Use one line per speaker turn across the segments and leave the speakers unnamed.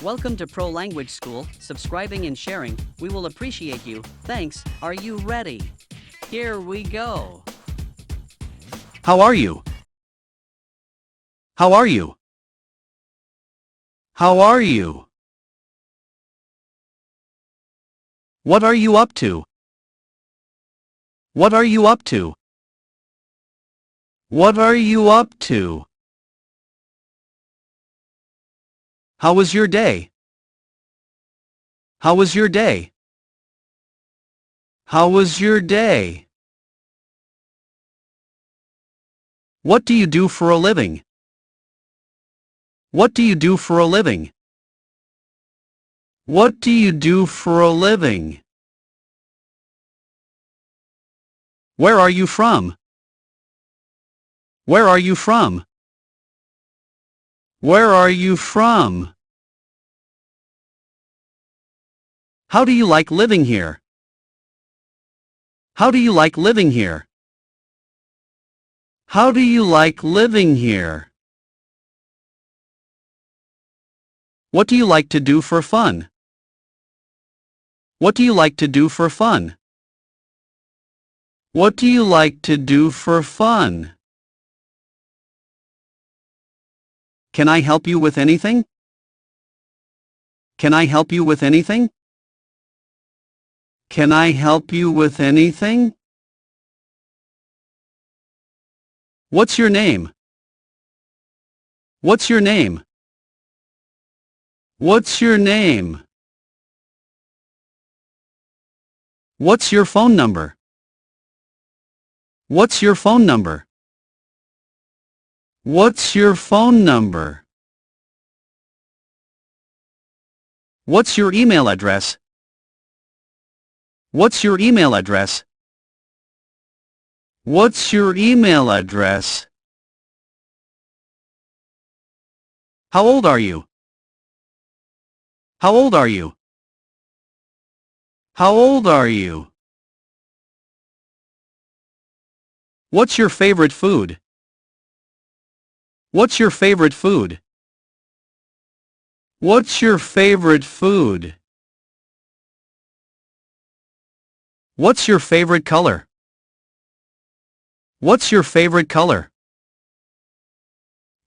Welcome to Pro Language School. Subscribing and sharing. We will appreciate you. Thanks. Are you ready? Here we go.
How are you? How are you? How are you? What are you up to? What are you up to? What are you up to? How was your day? How was your day? How was your day? What do you do for a living? What do you do for a living? What do you do for a living? Where are you from? Where are you from? Where are you from? How do you like living here? How do you like living here? How do you like living here? What do you like to do for fun? What do you like to do for fun? What do you like to do for fun? Can I help you with anything? Can I help you with anything? Can I help you with anything? What's your name? What's your name? What's your name? What's your phone number? What's your phone number? What's your phone number? What's your email address? What's your email address? What's your email address? How old are you? How old are you? How old are you? What's your favorite food? What's your favorite food? What's your favorite food? What's your favorite color? What's your favorite color?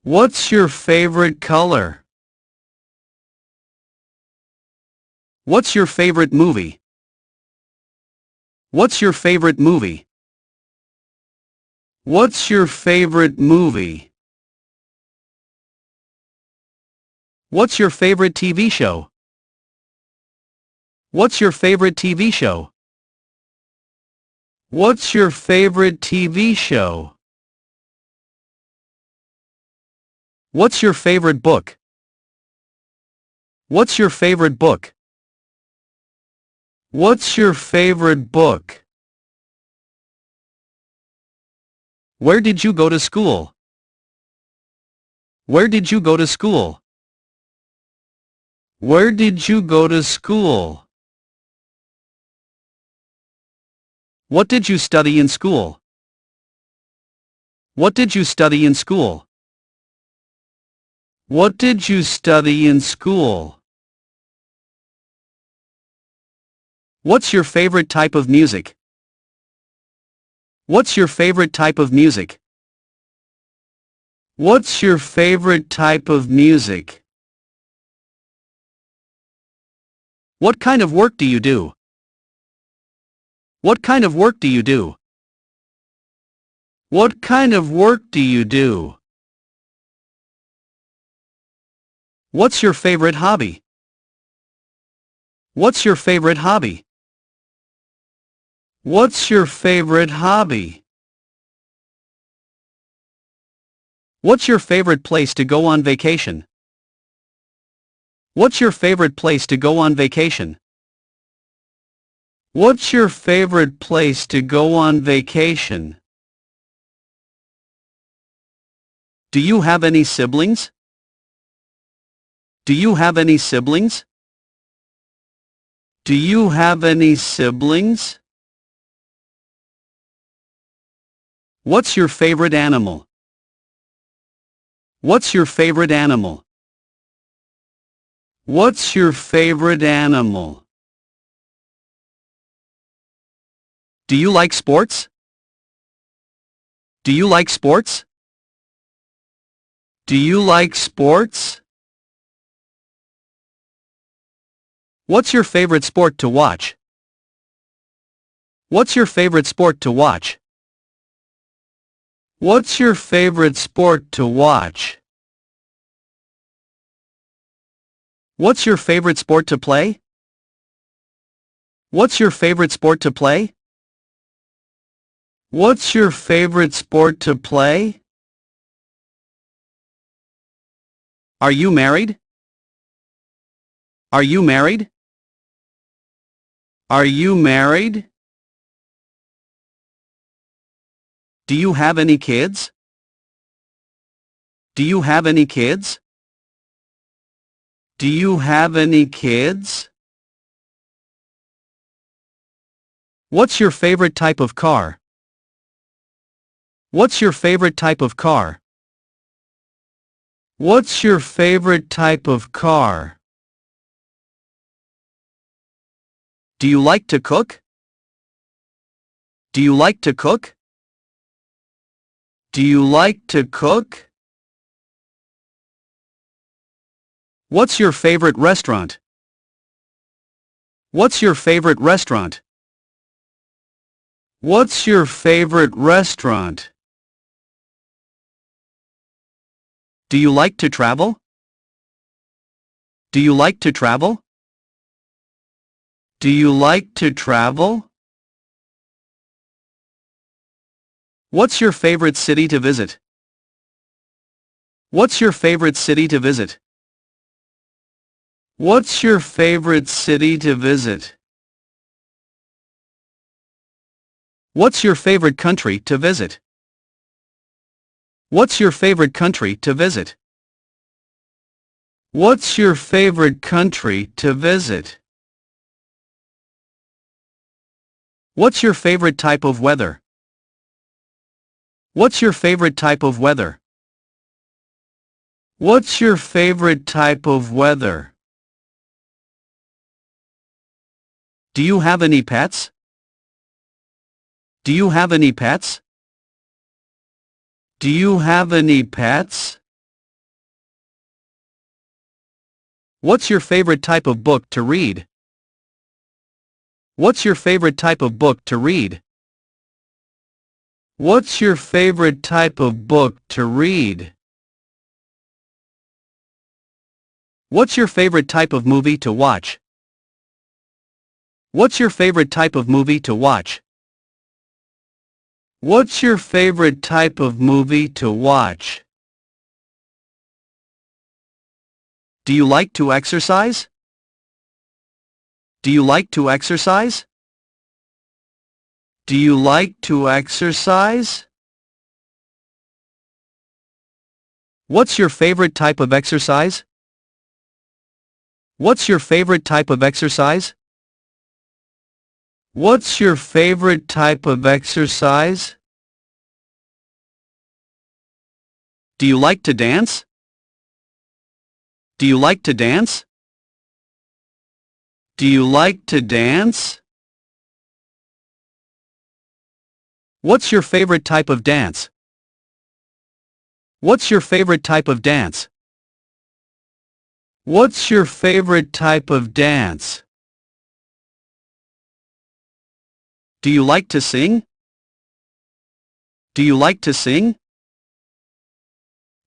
What's your favorite color? What's your favorite movie? What's your favorite movie? What's your favorite movie? What's your favorite TV show? What's your favorite TV show? What's your favorite TV show? What's your favorite book? What's your favorite book? What's your favorite book? Where did you go to school? Where did you go to school? Where did you go to school? What did you study in school? What did you study in school? What did you study in school? What's your favorite type of music? What's your favorite type of music? What's your favorite type of music? What kind of work do you do? What kind of work do you do? What kind of work do you do? What's your favorite hobby? What's your favorite hobby? What's your favorite hobby? What's your favorite place to go on vacation? What's your favorite place to go on vacation? What's your favorite place to go on vacation? Do you have any siblings? Do you have any siblings? Do you have any siblings? What's your favorite animal? What's your favorite animal? What's your favorite animal? Do you like sports? Do you like sports? Do you like sports? What's your favorite sport to watch? What's your favorite sport to watch? What's your favorite sport to watch? What's your favorite sport to play? What's your favorite sport to play? What's your favorite sport to play? Are you married? Are you married? Are you married? Do you have any kids? Do you have any kids? Do you have any kids? What's your favorite type of car? What's your favorite type of car? What's your favorite type of car? Do you like to cook? Do you like to cook? Do you like to cook? What's your favorite restaurant? What's your favorite restaurant? What's your favorite restaurant? Do you like to travel? Do you like to travel? Do you like to travel? What's your favorite city to visit? What's your favorite city to visit? What's your favorite city to visit? What's your favorite country to visit? What's your favorite country to visit? What's your favorite country to visit? What's your favorite type of weather? What's your favorite type of weather? What's your favorite type of weather? Do you have any pets? Do you have any pets? Do you have any pets? What's your favorite type of book to read? What's your favorite type of book to read? What's your favorite type of book to read? What's your favorite type of movie to watch? What's your favorite type of movie to watch? What's your favorite type of movie to watch? Do you like to exercise? Do you like to exercise? Do you like to exercise? What's your favorite type of exercise? What's your favorite type of exercise? What's your favorite type of exercise? Do you like to dance? Do you like to dance? Do you like to dance? What's your favorite type of dance? What's your favorite type of dance? What's your favorite type of dance? Do you like to sing? Do you like to sing?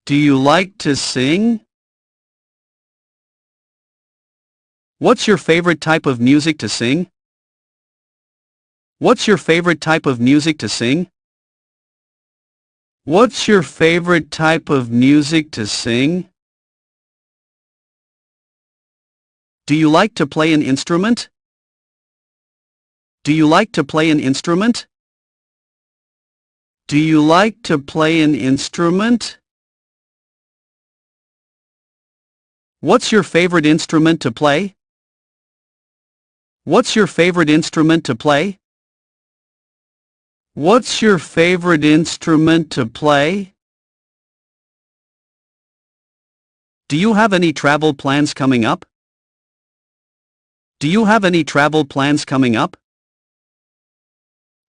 Do you like to sing? What's your favorite type of music to sing? What's your favorite type of music to sing? What's your favorite type of music to sing? Do you like to play an instrument? Do you like to play an instrument? Do you like to play an instrument? What's your favorite instrument to play? What's your favorite instrument to play? What's your favorite instrument to play? Do you have any travel plans coming up? Do you have any travel plans coming up?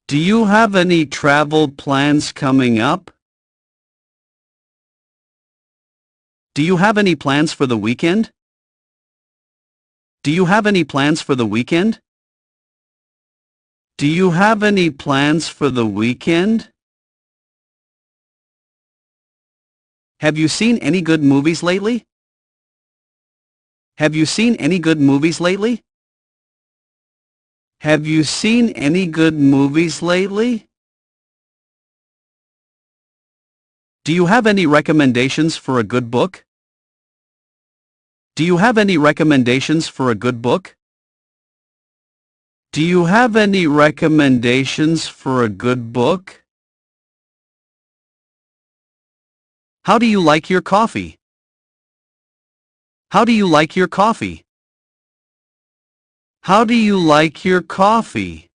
Do you have any travel plans coming up? Do you have any plans for the weekend? Do you have any plans for the weekend? Do you have any plans for the weekend? Have you seen any good movies lately? Have you seen any good movies lately? Have you seen any good movies lately? Do you have any recommendations for a good book? Do you have any recommendations for a good book? Do you have any recommendations for a good book? How do you like your coffee? How do you like your coffee? How do you like your coffee?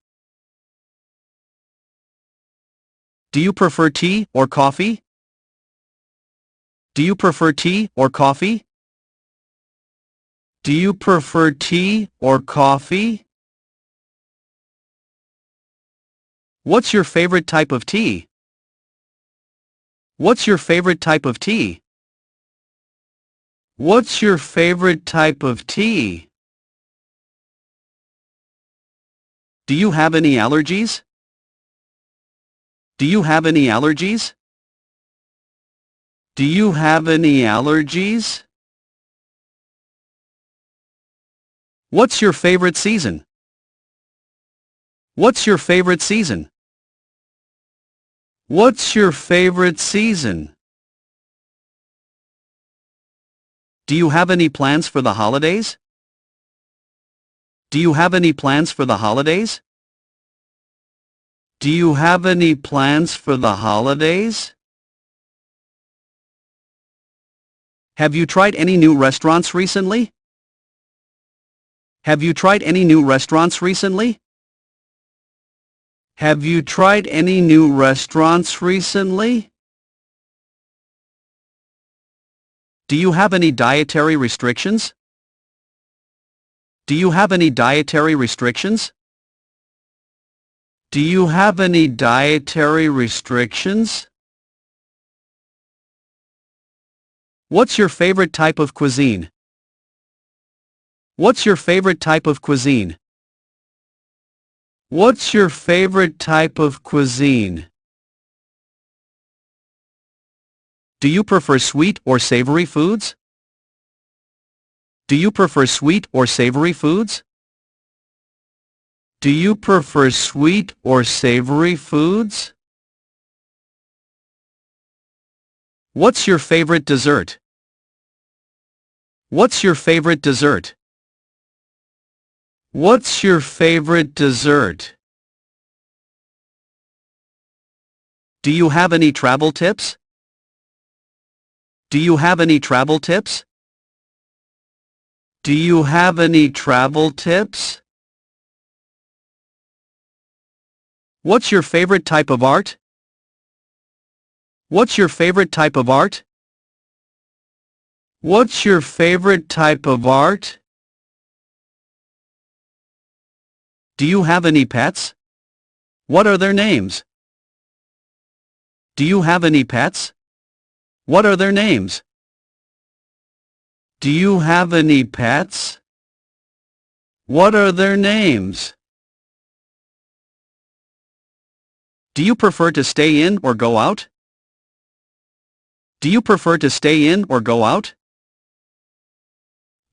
Do you prefer tea or coffee? Do you prefer tea or coffee? Do you prefer tea or coffee? What's your favorite type of tea? What's your favorite type of tea? What's your favorite type of tea? Do you have any allergies? Do you have any allergies? Do you have any allergies? What's your favorite season? What's your favorite season? What's your favorite season? Do you have any plans for the holidays? Do you have any plans for the holidays? Do you have any plans for the holidays? Have you tried any new restaurants recently? Have you tried any new restaurants recently? Have you tried any new restaurants recently? Do you have any dietary restrictions? Do you have any dietary restrictions? Do you have any dietary restrictions? What's your favorite type of cuisine? What's your favorite type of cuisine? What's your favorite type of cuisine? Do you prefer sweet or savory foods? Do you prefer sweet or savory foods? Do you prefer sweet or savory foods? What's your favorite dessert? What's your favorite dessert? What's your favorite dessert? Do you have any travel tips? Do you have any travel tips? Do you have any travel tips? What's your favorite type of art? What's your favorite type of art? What's your favorite type of art? Do you have any pets? What are their names? Do you have any pets? What are their names? Do you have any pets? What are their names? Do you prefer to stay in or go out? Do you prefer to stay in or go out?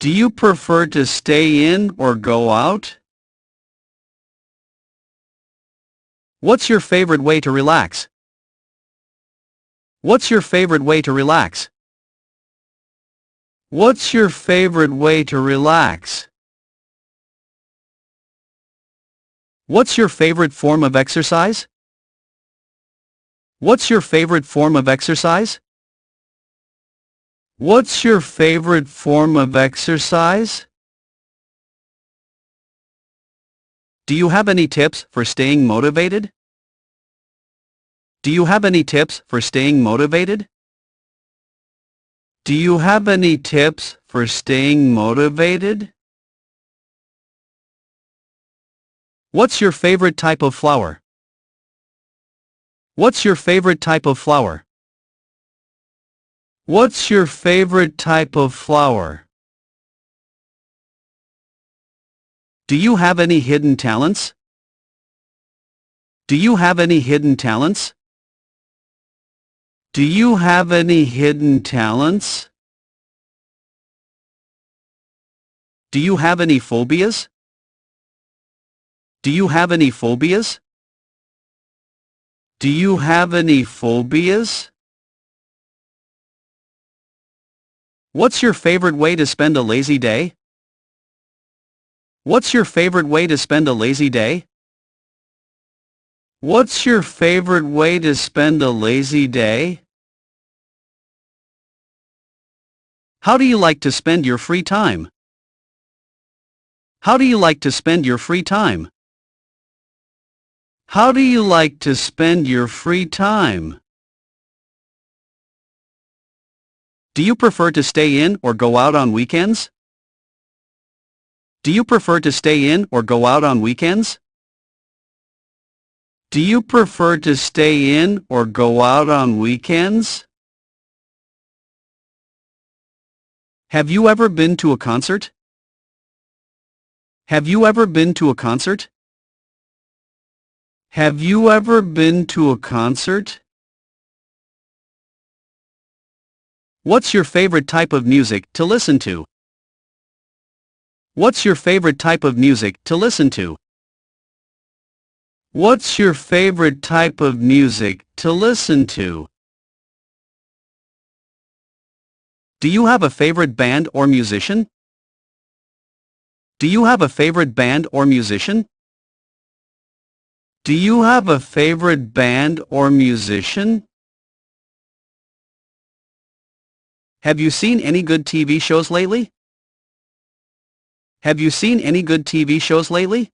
Do you prefer to stay in or go out? What's your favorite way to relax? What's your favorite way to relax? What's your favorite way to relax? What's your favorite form of exercise? What's your favorite form of exercise? What's your favorite form of exercise? Do you have any tips for staying motivated? Do you have any tips for staying motivated? Do you have any tips for staying motivated? What's your favorite type of flower? What's your favorite type of flower? What's your favorite type of flower? Do you have any hidden talents? Do you have any hidden talents? Do you have any hidden talents? Do you have any phobias? Do you have any phobias? Do you have any phobias? What's your favorite way to spend a lazy day? What's your favorite way to spend a lazy day? What's your favorite way to spend a lazy day? How do you like to spend your free time? How do you like to spend your free time? How do you like to spend your free time? Do you prefer to stay in or go out on weekends? Do you prefer to stay in or go out on weekends? Do you prefer to stay in or go out on weekends? Have you ever been to a concert? Have you ever been to a concert? Have you ever been to a concert? What's your favorite type of music to listen to? What's your favorite type of music to listen to? What's your favorite type of music to listen to? Do you have a favorite band or musician? Do you have a favorite band or musician? Do you have a favorite band or musician? Have you seen any good TV shows lately? Have you seen any good TV shows lately?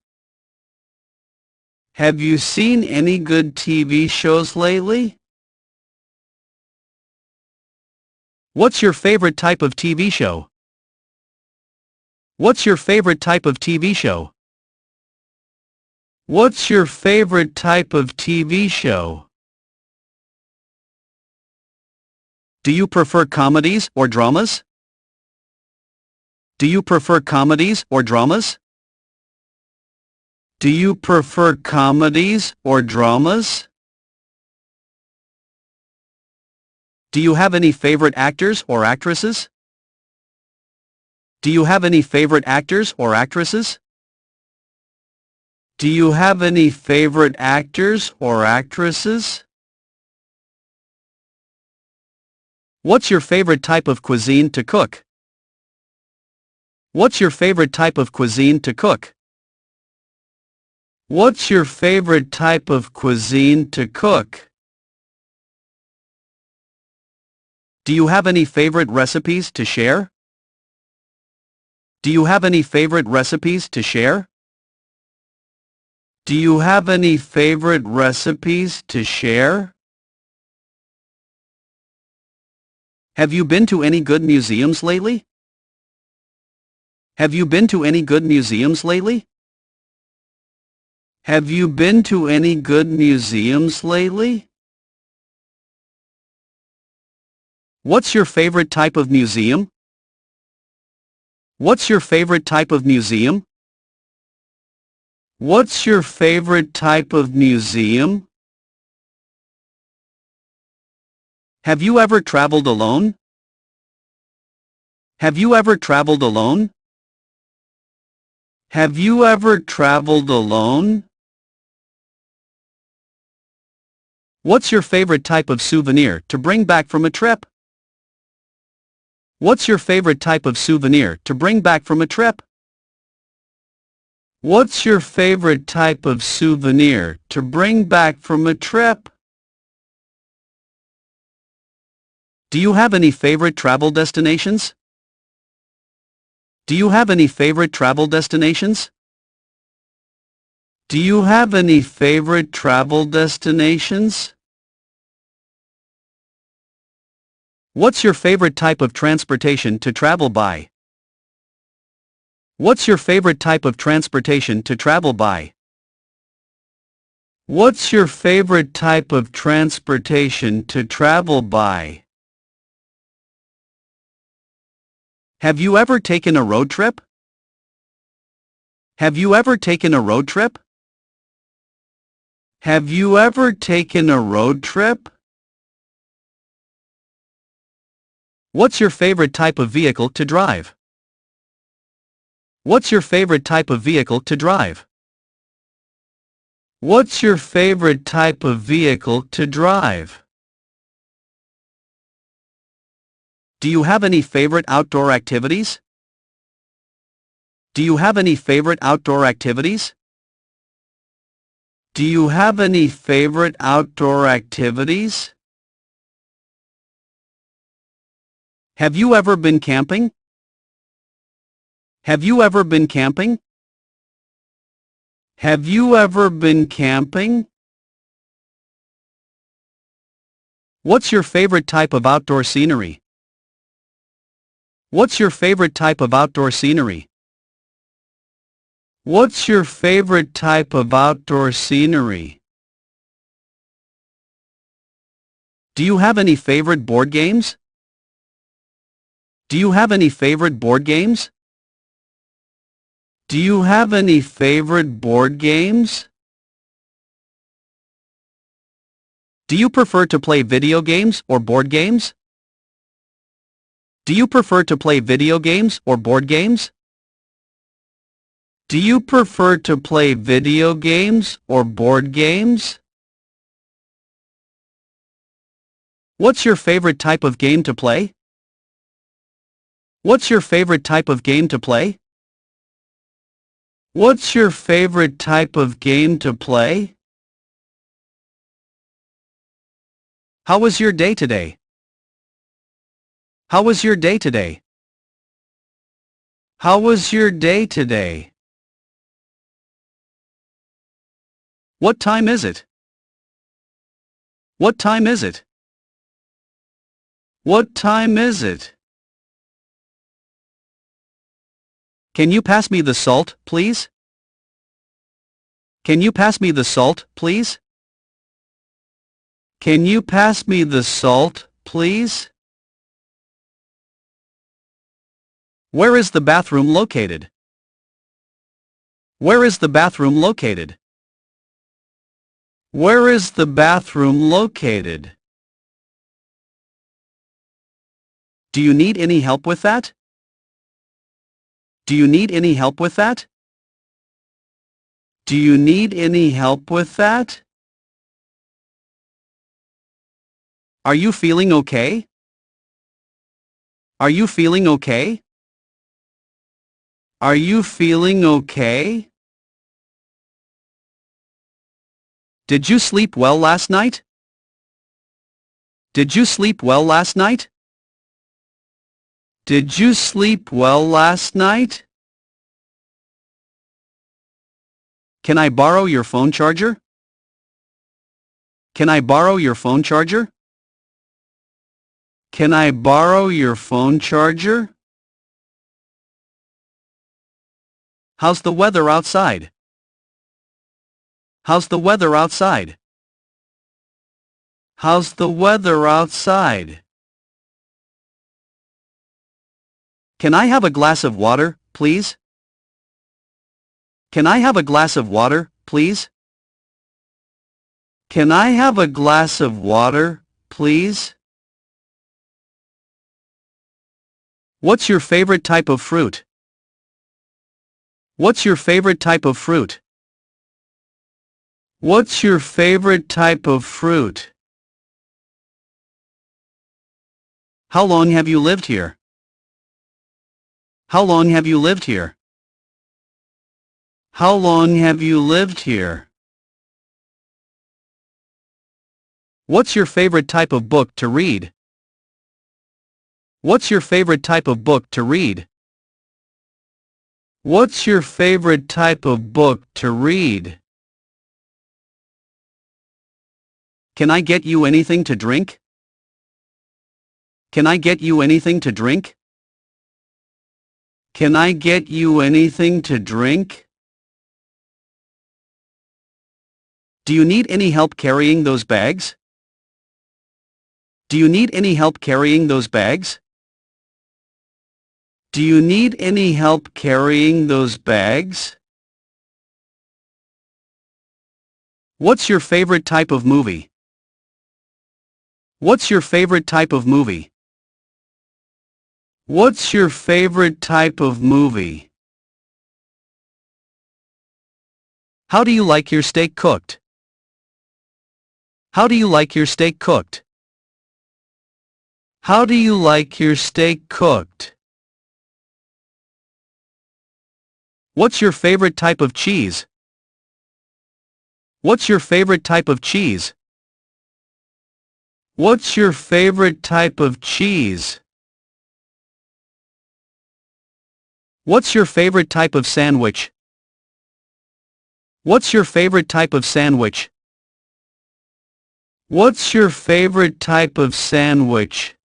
Have you seen any good TV shows lately? What's your favorite type of TV show? What's your favorite type of TV show? What's your favorite type of TV show? Do you prefer comedies or dramas? Do you prefer comedies or dramas? Do you prefer comedies or dramas? Do you have any favorite actors or actresses? Do you have any favorite actors or actresses? Do you have any favorite actors or actresses? What's your favorite type of cuisine to cook? What's your favorite type of cuisine to cook? What's your favorite type of cuisine to cook? Do you have any favorite recipes to share? Do you have any favorite recipes to share? Do you have any favorite recipes to share? Have you been to any good museums lately? Have you been to any good museums lately? Have you been to any good museums lately? What's your favorite type of museum? What's your favorite type of museum? What's your favorite type of museum? Have you ever traveled alone? Have you ever traveled alone? Have you ever traveled alone? What's your favorite type of souvenir to bring back from a trip? What's your favorite type of souvenir to bring back from a trip? What's your favorite type of souvenir to bring back from a trip? Do you have any favorite travel destinations? Do you have any favorite travel destinations? Do you have any favorite travel destinations? What's your favorite type of transportation to travel by? What's your favorite type of transportation to travel by? What's your favorite type of transportation to travel by? Have you ever taken a road trip? Have you ever taken a road trip? Have you ever taken a road trip? What's your favorite type of vehicle to drive? What's your favorite type of vehicle to drive? What's your favorite type of vehicle to drive? Do you have any favorite outdoor activities? Do you have any favorite outdoor activities? Do you have any favorite outdoor activities? Have you ever been camping? Have you ever been camping? Have you ever been camping? What's your favorite type of outdoor scenery? What's your favorite type of outdoor scenery? What's your favorite type of outdoor scenery? Do you have any favorite board games? Do you have any favorite board games? Do you have any favorite board games? Do you prefer to play video games or board games? Do you prefer to play video games or board games? Do you prefer to play video games or board games? What's your favorite type of game to play? What's your favorite type of game to play? What's your favorite type of game to play? How was your day today? How was your day today? How was your day today? What time is it? What time is it? What time is it? Can you pass me the salt, please? Can you pass me the salt, please? Can you pass me the salt, please? Where is the bathroom located? Where is the bathroom located? Where is the bathroom located? Do you need any help with that? Do you need any help with that? Do you need any help with that? Are you feeling okay? Are you feeling okay? Are you feeling okay? Did you sleep well last night? Did you sleep well last night? Did you sleep well last night? Can I borrow your phone charger? Can I borrow your phone charger? Can I borrow your phone charger? How's the weather outside? How's the weather outside? How's the weather outside? Can I have a glass of water, please? Can I have a glass of water, please? Can I have a glass of water, please? What's your favorite type of fruit? What's your favorite type of fruit? What's your favorite type of fruit? How long have you lived here? How long have you lived here? How long have you lived here? What's your favorite type of book to read? What's your favorite type of book to read? What's your favorite type of book to read? Can I get you anything to drink? Can I get you anything to drink? Can I get you anything to drink? Do you need any help carrying those bags? Do you need any help carrying those bags? Do you need any help carrying those bags? What's your favorite type of movie? What's your favorite type of movie? What's your favorite type of movie? How do you like your steak cooked? How do you like your steak cooked? How do you like your steak cooked? What's your favorite type of cheese? What's your favorite type of cheese? What's your favorite type of cheese? What's your favorite type of sandwich? What's your favorite type of sandwich? What's your favorite type of sandwich?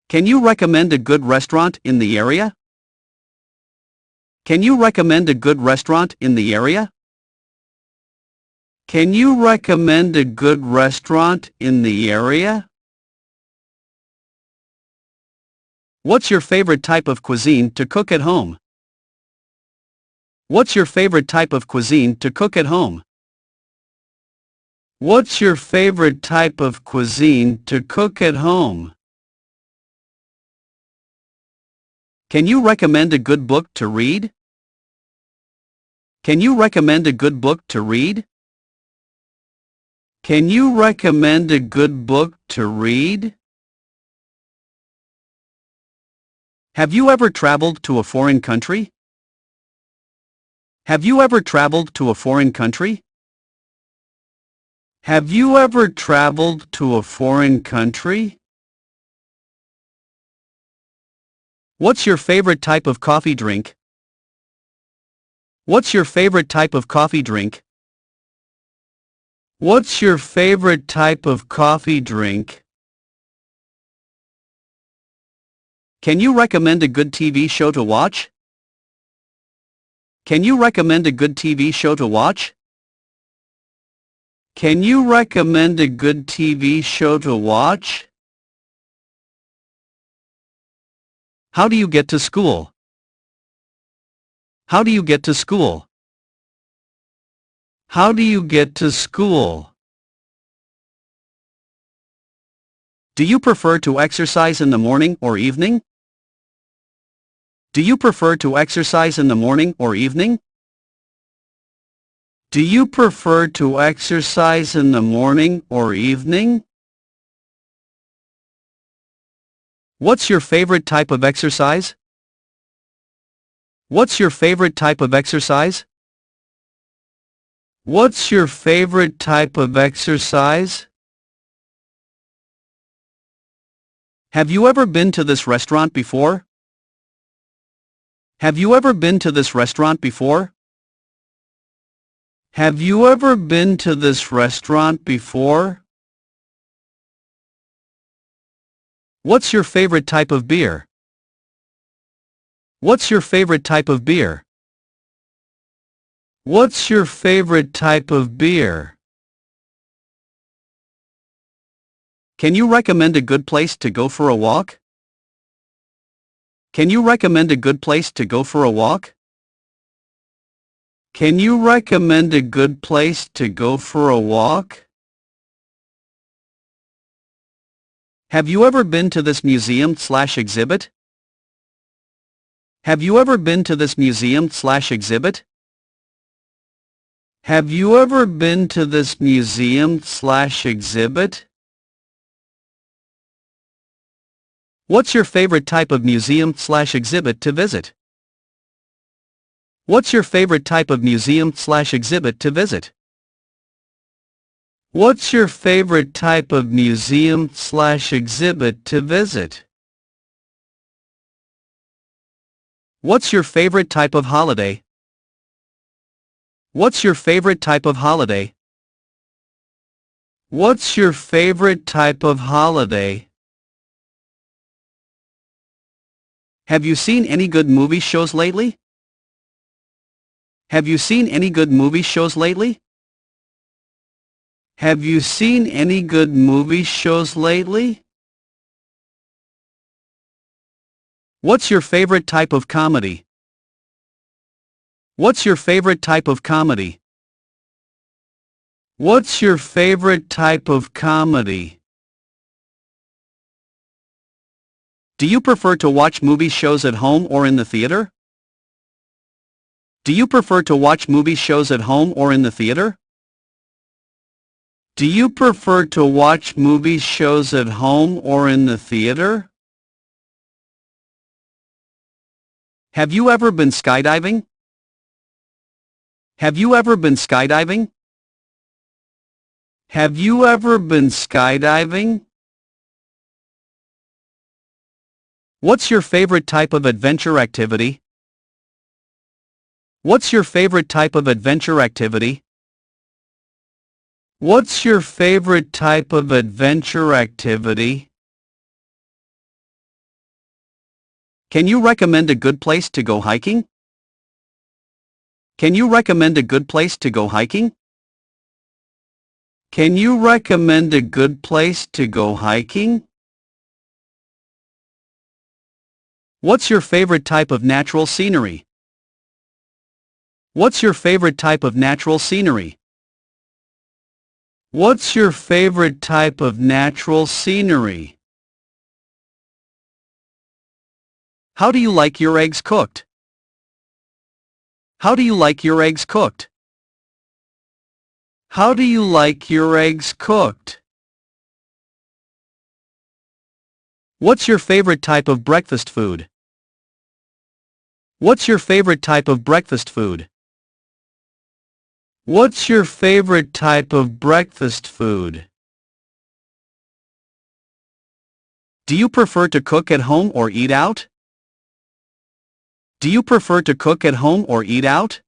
Can you recommend a good restaurant in the area? Can you recommend a good restaurant in the area? Can you recommend a good restaurant in the area? What's your favorite type of cuisine to cook at home? What's your favorite type of cuisine to cook at home? What's your favorite type of cuisine to cook at home? Can you recommend a good book to read? Can you recommend a good book to read? Can you recommend a good book to read? Have you ever traveled to a foreign country? Have you ever traveled to a foreign country? Have you ever traveled to a foreign country? What's your favorite type of coffee drink? What's your favorite type of coffee drink? What's your favorite type of coffee drink? Can you recommend a good TV show to watch? Can you recommend a good TV show to watch? Can you recommend a good TV show to watch? How do you get to school? How do you get to school? How do you get to school? Do you prefer to exercise in the morning or evening? Do you prefer to exercise in the morning or evening? Do you prefer to exercise in the morning or evening? What's your favorite type of exercise? What's your favorite type of exercise? What's your favorite type of exercise? Have you ever been to this restaurant before? Have you ever been to this restaurant before? Have you ever been to this restaurant before? What's your favorite type of beer? What's your favorite type of beer? What's your favorite type of beer? Can you recommend a good place to go for a walk? Can you recommend a good place to go for a walk? Can you recommend a good place to go for a walk? Have you ever been to this museum/exhibit? Have you ever been to this museum/exhibit? Have you ever been to this museum/exhibit? What's your favorite type of museum/exhibit to visit? What's your favorite type of museum/exhibit to visit? What's your favorite type of museum/exhibit to visit? What's your favorite type of holiday? What's your favorite type of holiday? What's your favorite type of holiday? Have you seen any good movie shows lately? Have you seen any good movie shows lately? Have you seen any good movie shows lately? What's your favorite type of comedy? What's your favorite type of comedy? What's your favorite type of comedy? Do you prefer to watch movie shows at home or in the theater? Do you prefer to watch movie shows at home or in the theater? Do you prefer to watch movie shows at home or in the theater? Have you ever been skydiving? Have you ever been skydiving? Have you ever been skydiving? What's your favorite type of adventure activity? What's your favorite type of adventure activity? What's your favorite type of adventure activity? Can you recommend a good place to go hiking? Can you recommend a good place to go hiking? Can you recommend a good place to go hiking? What's your favorite type of natural scenery? What's your favorite type of natural scenery? What's your favorite type of natural scenery? How do you like your eggs cooked? How do you like your eggs cooked? How do you like your eggs cooked? What's your favorite type of breakfast food? What's your favorite type of breakfast food? What's your favorite type of breakfast food? Do you prefer to cook at home or eat out? Do you prefer to cook at home or eat out?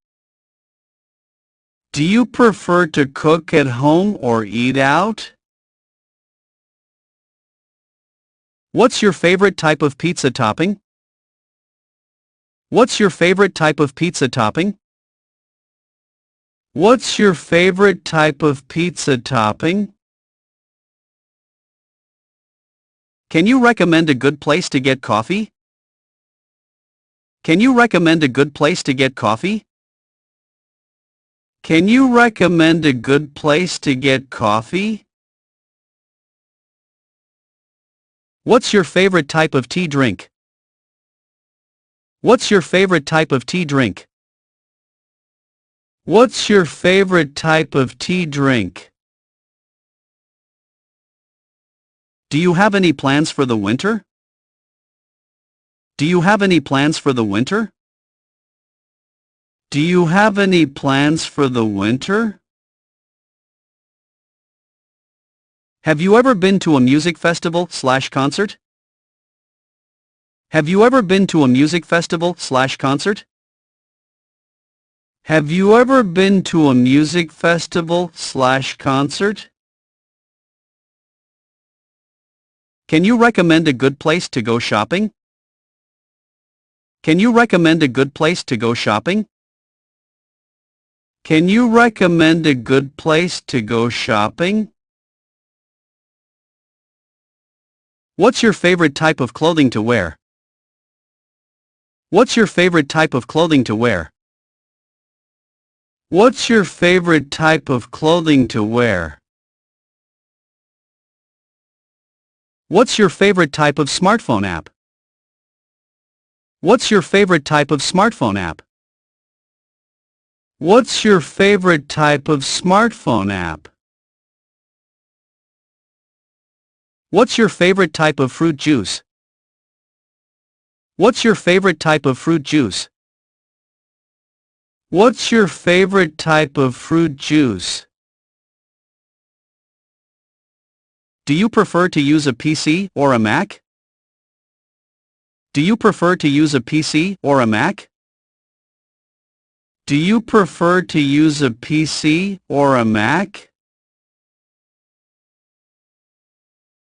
Do you prefer to cook at home or eat out? What's your favorite type of pizza topping? What's your favorite type of pizza topping? What's your favorite type of pizza topping? Can you recommend a good place to get coffee? Can you recommend a good place to get coffee? Can you recommend a good place to get coffee? What's your favorite type of tea drink? What's your favorite type of tea drink? What's your favorite type of tea drink? Do you have any plans for the winter? Do you have any plans for the winter? Do you have any plans for the winter? Have you ever been to a music festival/concert? Have you ever been to a music festival/concert? Have you ever been to a music festival/concert? Can you recommend a good place to go shopping? Can you recommend a good place to go shopping? Can you recommend a good place to go shopping? What's your favorite type of clothing to wear? What's your favorite type of clothing to wear? What's your favorite type of clothing to wear? What's your favorite type of smartphone app? What's your favorite type of smartphone app? What's your favorite type of smartphone app? What's your favorite type of fruit juice? What's your favorite type of fruit juice? What's your favorite type of fruit juice? Do you prefer to use a PC or a Mac? Do you prefer to use a PC or a Mac? Do you prefer to use a PC or a Mac?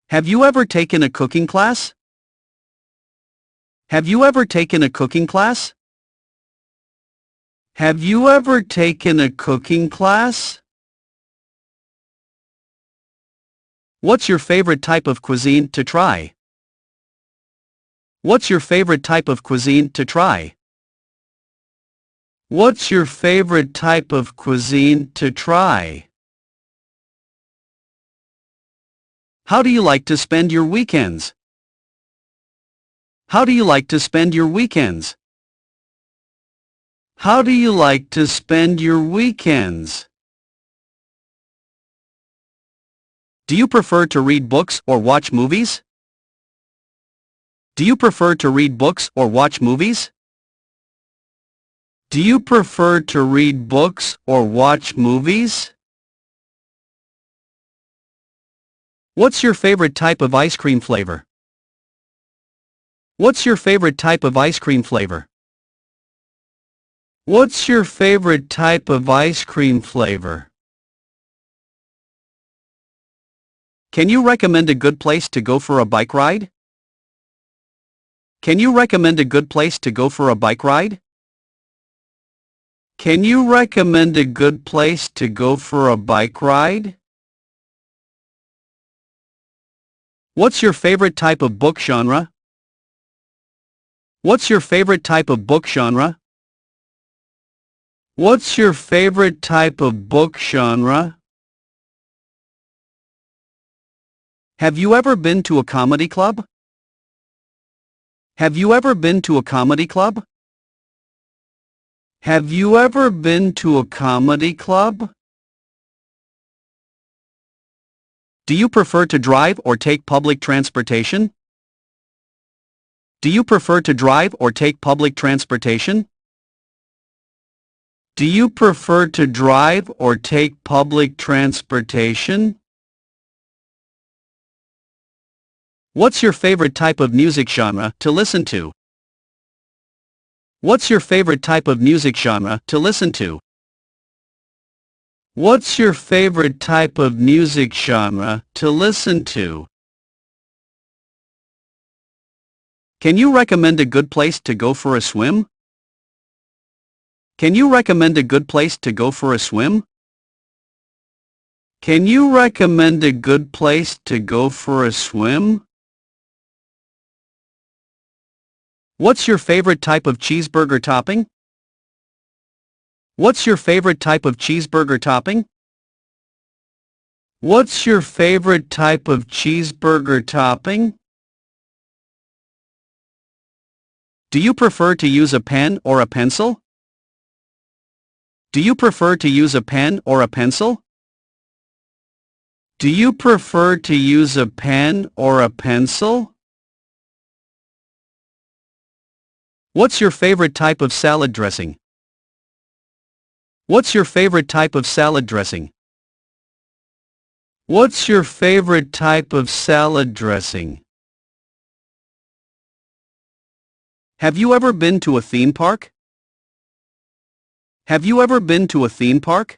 Have you ever taken a cooking class? Have you ever taken a cooking class? Have you ever taken a cooking class? What's your favorite type of cuisine to try? What's your favorite type of cuisine to try? What's your favorite type of cuisine to try? How do you like to spend your weekends? How do you like to spend your weekends? How do you like to spend your weekends? Do you prefer to read books or watch movies? Do you prefer to read books or watch movies? Do you prefer to read books or watch movies? What's your favorite type of ice cream flavor? What's your favorite type of ice cream flavor? What's your favorite type of ice cream flavor? Can you recommend a good place to go for a bike ride? Can you recommend a good place to go for a bike ride? Can you recommend a good place to go for a bike ride? What's your favorite type of book genre? What's your favorite type of book genre? What's your favorite type of book genre? Have you ever been to a comedy club? Have you ever been to a comedy club? Have you ever been to a comedy club? Do you prefer to drive or take public transportation? Do you prefer to drive or take public transportation? Do you prefer to drive or take public transportation? What's your favorite type of music genre to listen to? What's your favorite type of music genre to listen to? What's your favorite type of music genre to listen to? Can you recommend a good place to go for a swim? Can you recommend a good place to go for a swim? Can you recommend a good place to go for a swim? What's your favorite type of cheeseburger topping? What's your favorite type of cheeseburger topping? What's your favorite type of cheeseburger topping? Do you prefer to use a pen or a pencil? Do you prefer to use a pen or a pencil? Do you prefer to use a pen or a pencil? What's your favorite type of salad dressing? What's your favorite type of salad dressing? What's your favorite type of salad dressing? Have you ever been to a theme park? Have you ever been to a theme park?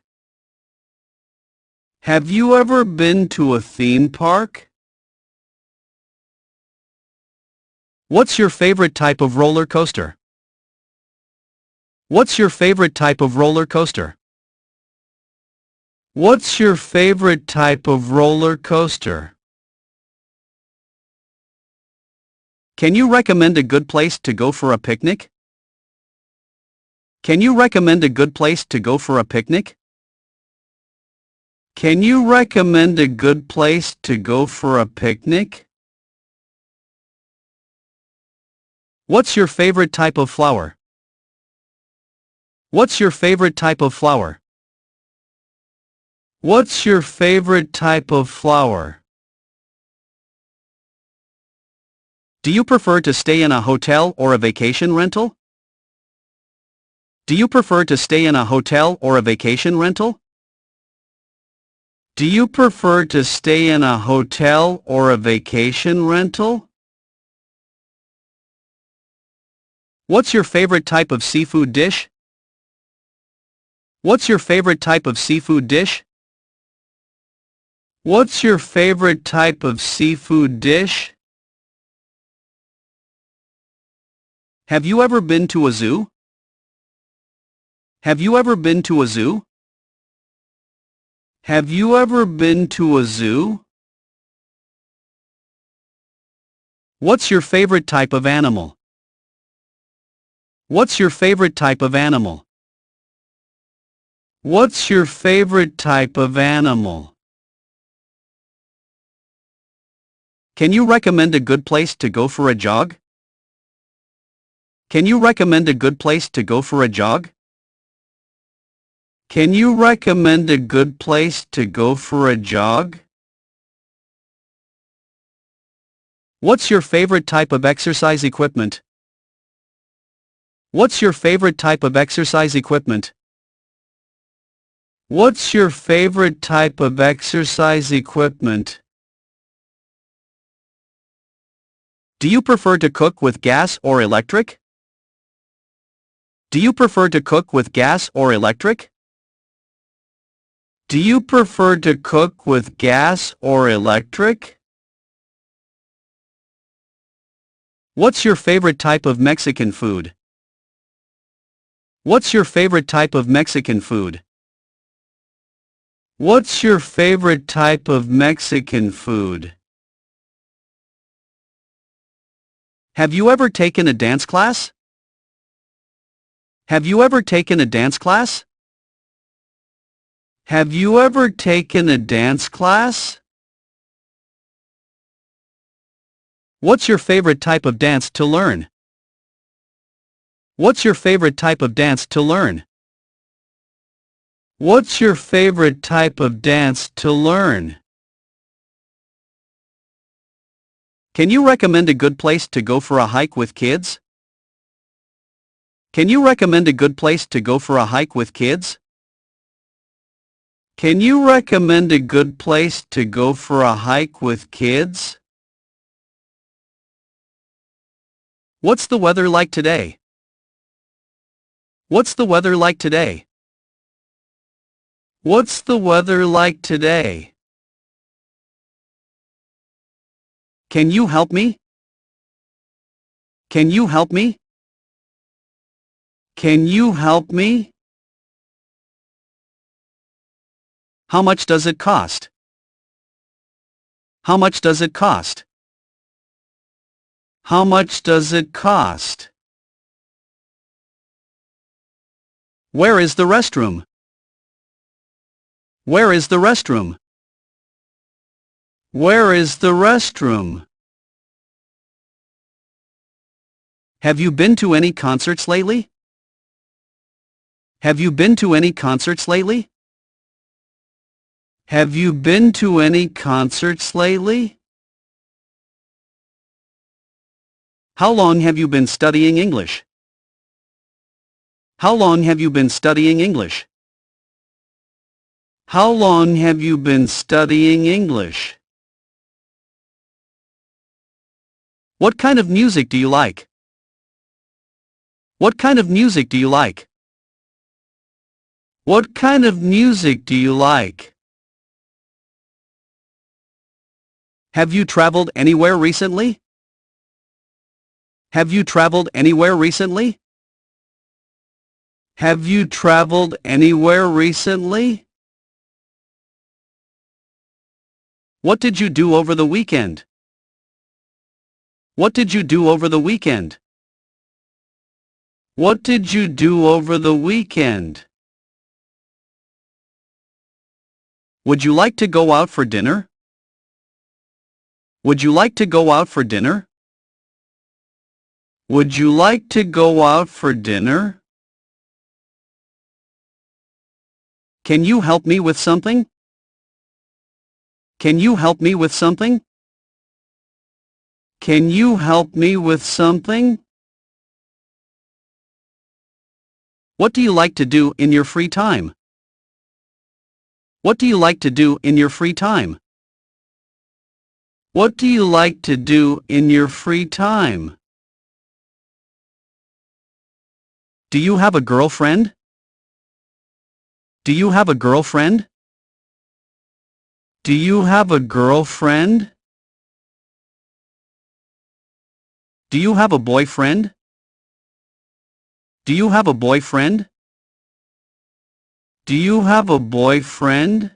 Have you ever been to a theme park? What's your favorite type of roller coaster? What's your favorite type of roller coaster? What's your favorite type of roller coaster? Can you recommend a good place to go for a picnic? Can you recommend a good place to go for a picnic? Can you recommend a good place to go for a picnic? What's your favorite type of flower? What's your favorite type of flower? What's your favorite type of flower? Do you prefer to stay in a hotel or a vacation rental? Do you prefer to stay in a hotel or a vacation rental? Do you prefer to stay in a hotel or a vacation rental? What's your favorite type of seafood dish? What's your favorite type of seafood dish? What's your favorite type of seafood dish? Have you ever been to a zoo? Have you ever been to a zoo? Have you ever been to a zoo? What's your favorite type of animal? What's your favorite type of animal? What's your favorite type of animal? Can you recommend a good place to go for a jog? Can you recommend a good place to go for a jog? Can you recommend a good place to go for a jog? What's your favorite type of exercise equipment? What's your favorite type of exercise equipment? What's your favorite type of exercise equipment? Do you prefer to cook with gas or electric? Do you prefer to cook with gas or electric? Do you prefer to cook with gas or electric? What's your favorite type of Mexican food? What's your favorite type of Mexican food? What's your favorite type of Mexican food? Have you ever taken a dance class? Have you ever taken a dance class? Have you ever taken a dance class? What's your favorite type of dance to learn? What's your favorite type of dance to learn? What's your favorite type of dance to learn? Can you recommend a good place to go for a hike with kids? Can you recommend a good place to go for a hike with kids? Can you recommend a good place to go for a hike with kids? What's the weather like today? What's the weather like today? What's the weather like today? Can you help me? Can you help me? Can you help me? How much does it cost? How much does it cost? How much does it cost? Where is the restroom? Where is the restroom? Where is the restroom? Have you been to any concerts lately? Have you been to any concerts lately? Have you been to any concerts lately? How long have you been studying English? How long have you been studying English? How long have you been studying English? What kind of music do you like? What kind of music do you like? What kind of music do you like? Have you traveled anywhere recently? Have you traveled anywhere recently? Have you traveled anywhere recently? What did you do over the weekend? What did you do over the weekend? What did you do over the weekend? Would you like to go out for dinner? Would you like to go out for dinner? Would you like to go out for dinner? Can you help me with something? Can you help me with something? Can you help me with something? What do you like to do in your free time? What do you like to do in your free time? What do you like to do in your free time? Do you have a girlfriend? Do you have a girlfriend? Do you have a girlfriend? Do you have a boyfriend? Do you have a boyfriend? Do you have a boyfriend?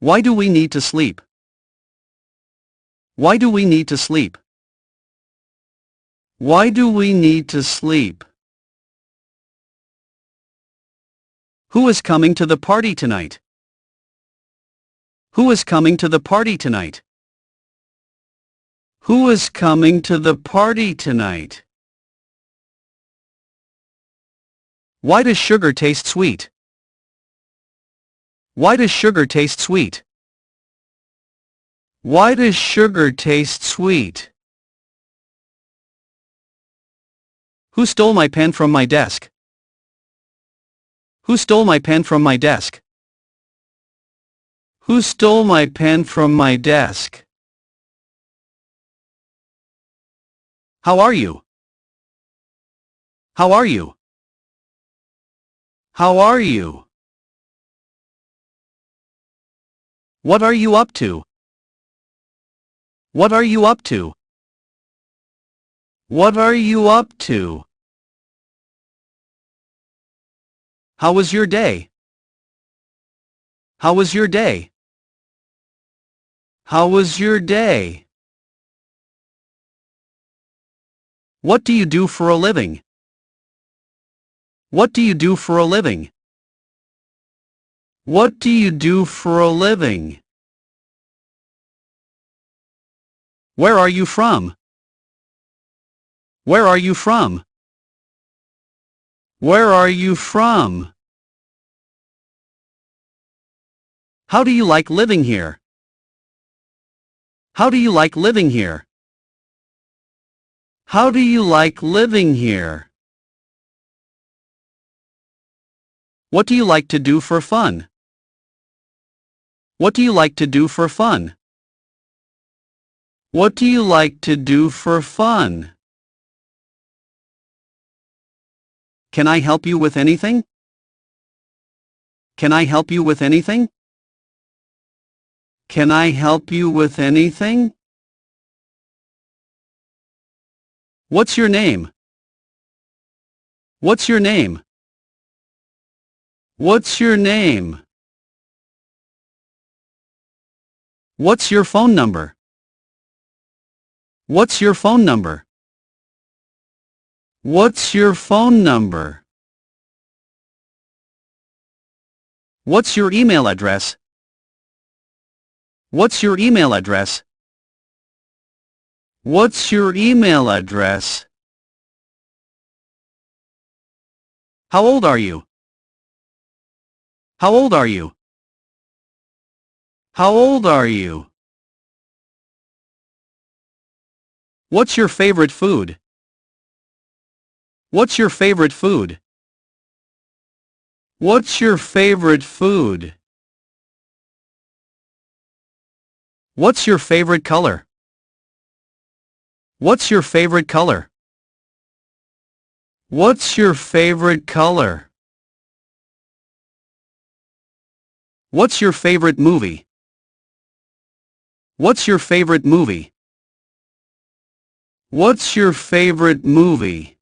Why do we need to sleep? Why do we need to sleep? Why do we need to sleep? Who is coming to the party tonight? Who is coming to the party tonight? Who is coming to the party tonight? Why does sugar taste sweet? Why does sugar taste sweet? Why does sugar taste sweet? Who stole my pen from my desk? Who stole my pen from my desk? Who stole my pen from my desk? How are you? How are you? How are you? What are you up to? What are you up to? What are you up to? How was your day? How was your day? How was your day? What do you do for a living? What do you do for a living? What do you do for a living? Where are you from? Where are you from? Where are you from? How do you like living here? How do you like living here? How do you like living here? What do you like to do for fun? What do you like to do for fun? What do you like to do for fun? Can I help you with anything? Can I help you with anything? Can I help you with anything? What's your name? What's your name? What's your name? What's your phone number? What's your phone number? What's your phone number? What's your email address? What's your email address? What's your email address? How old are you? How old are you? How old are you? What's your favorite food? What's your favorite food? What's your favorite food? What's your favorite color? What's your favorite color? What's your favorite color? What's your favorite movie? What's your favorite movie? What's your favorite movie?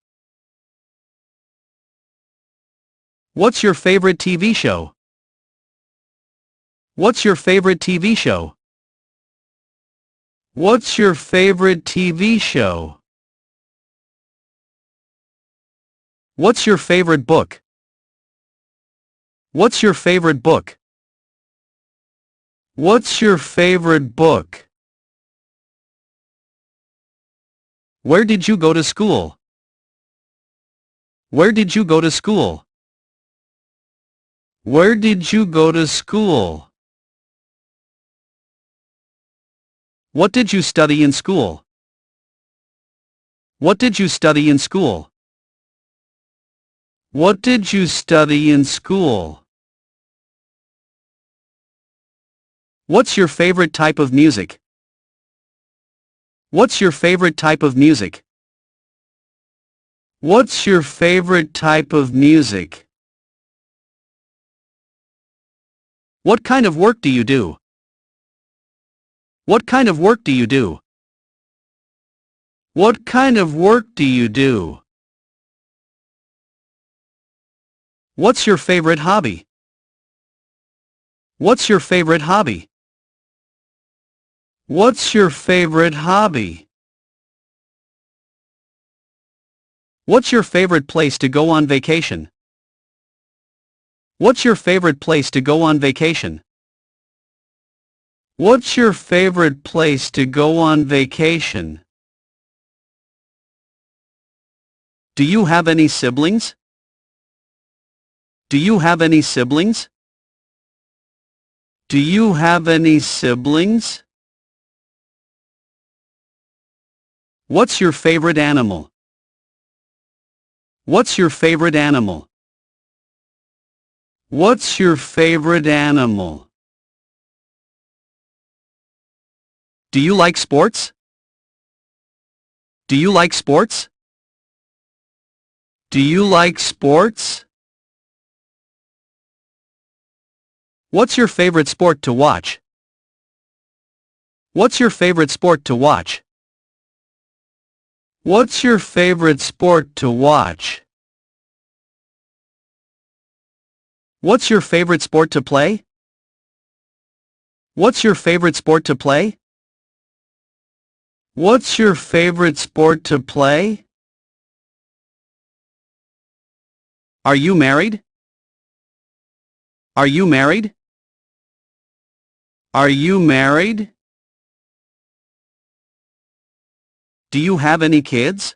What's your favorite TV show? What's your favorite TV show? What's your favorite TV show? What's your favorite book? What's your favorite book? What's your favorite book? Where did you go to school? Where did you go to school? Where did you go to school? What did you study in school? What did you study in school? What did you study in school? What's your favorite type of music? What's your favorite type of music? What's your favorite type of music? What kind of work do you do? What kind of work do you do? What kind of work do you do? What's your favorite hobby? What's your favorite hobby? What's your favorite hobby? What's your favorite place to go on vacation? What's your favorite place to go on vacation? What's your favorite place to go on vacation? Do you have any siblings? Do you have any siblings? Do you have any siblings? What's your favorite animal? What's your favorite animal? What's your favorite animal? Do you like sports? Do you like sports? Do you like sports? What's your favorite sport to watch? What's your favorite sport to watch? What's your favorite sport to watch? What's your favorite sport to play? What's your favorite sport to play? What's your favorite sport to play? Are you married? Are you married? Are you married? Do you have any kids?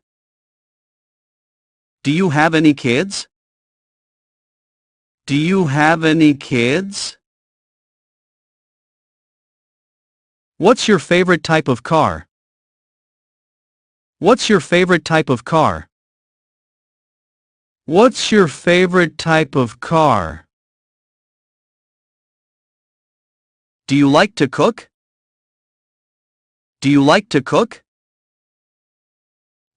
Do you have any kids? Do you have any kids? What's your favorite type of car? What's your favorite type of car? What's your favorite type of car? Do you like to cook? Do you like to cook?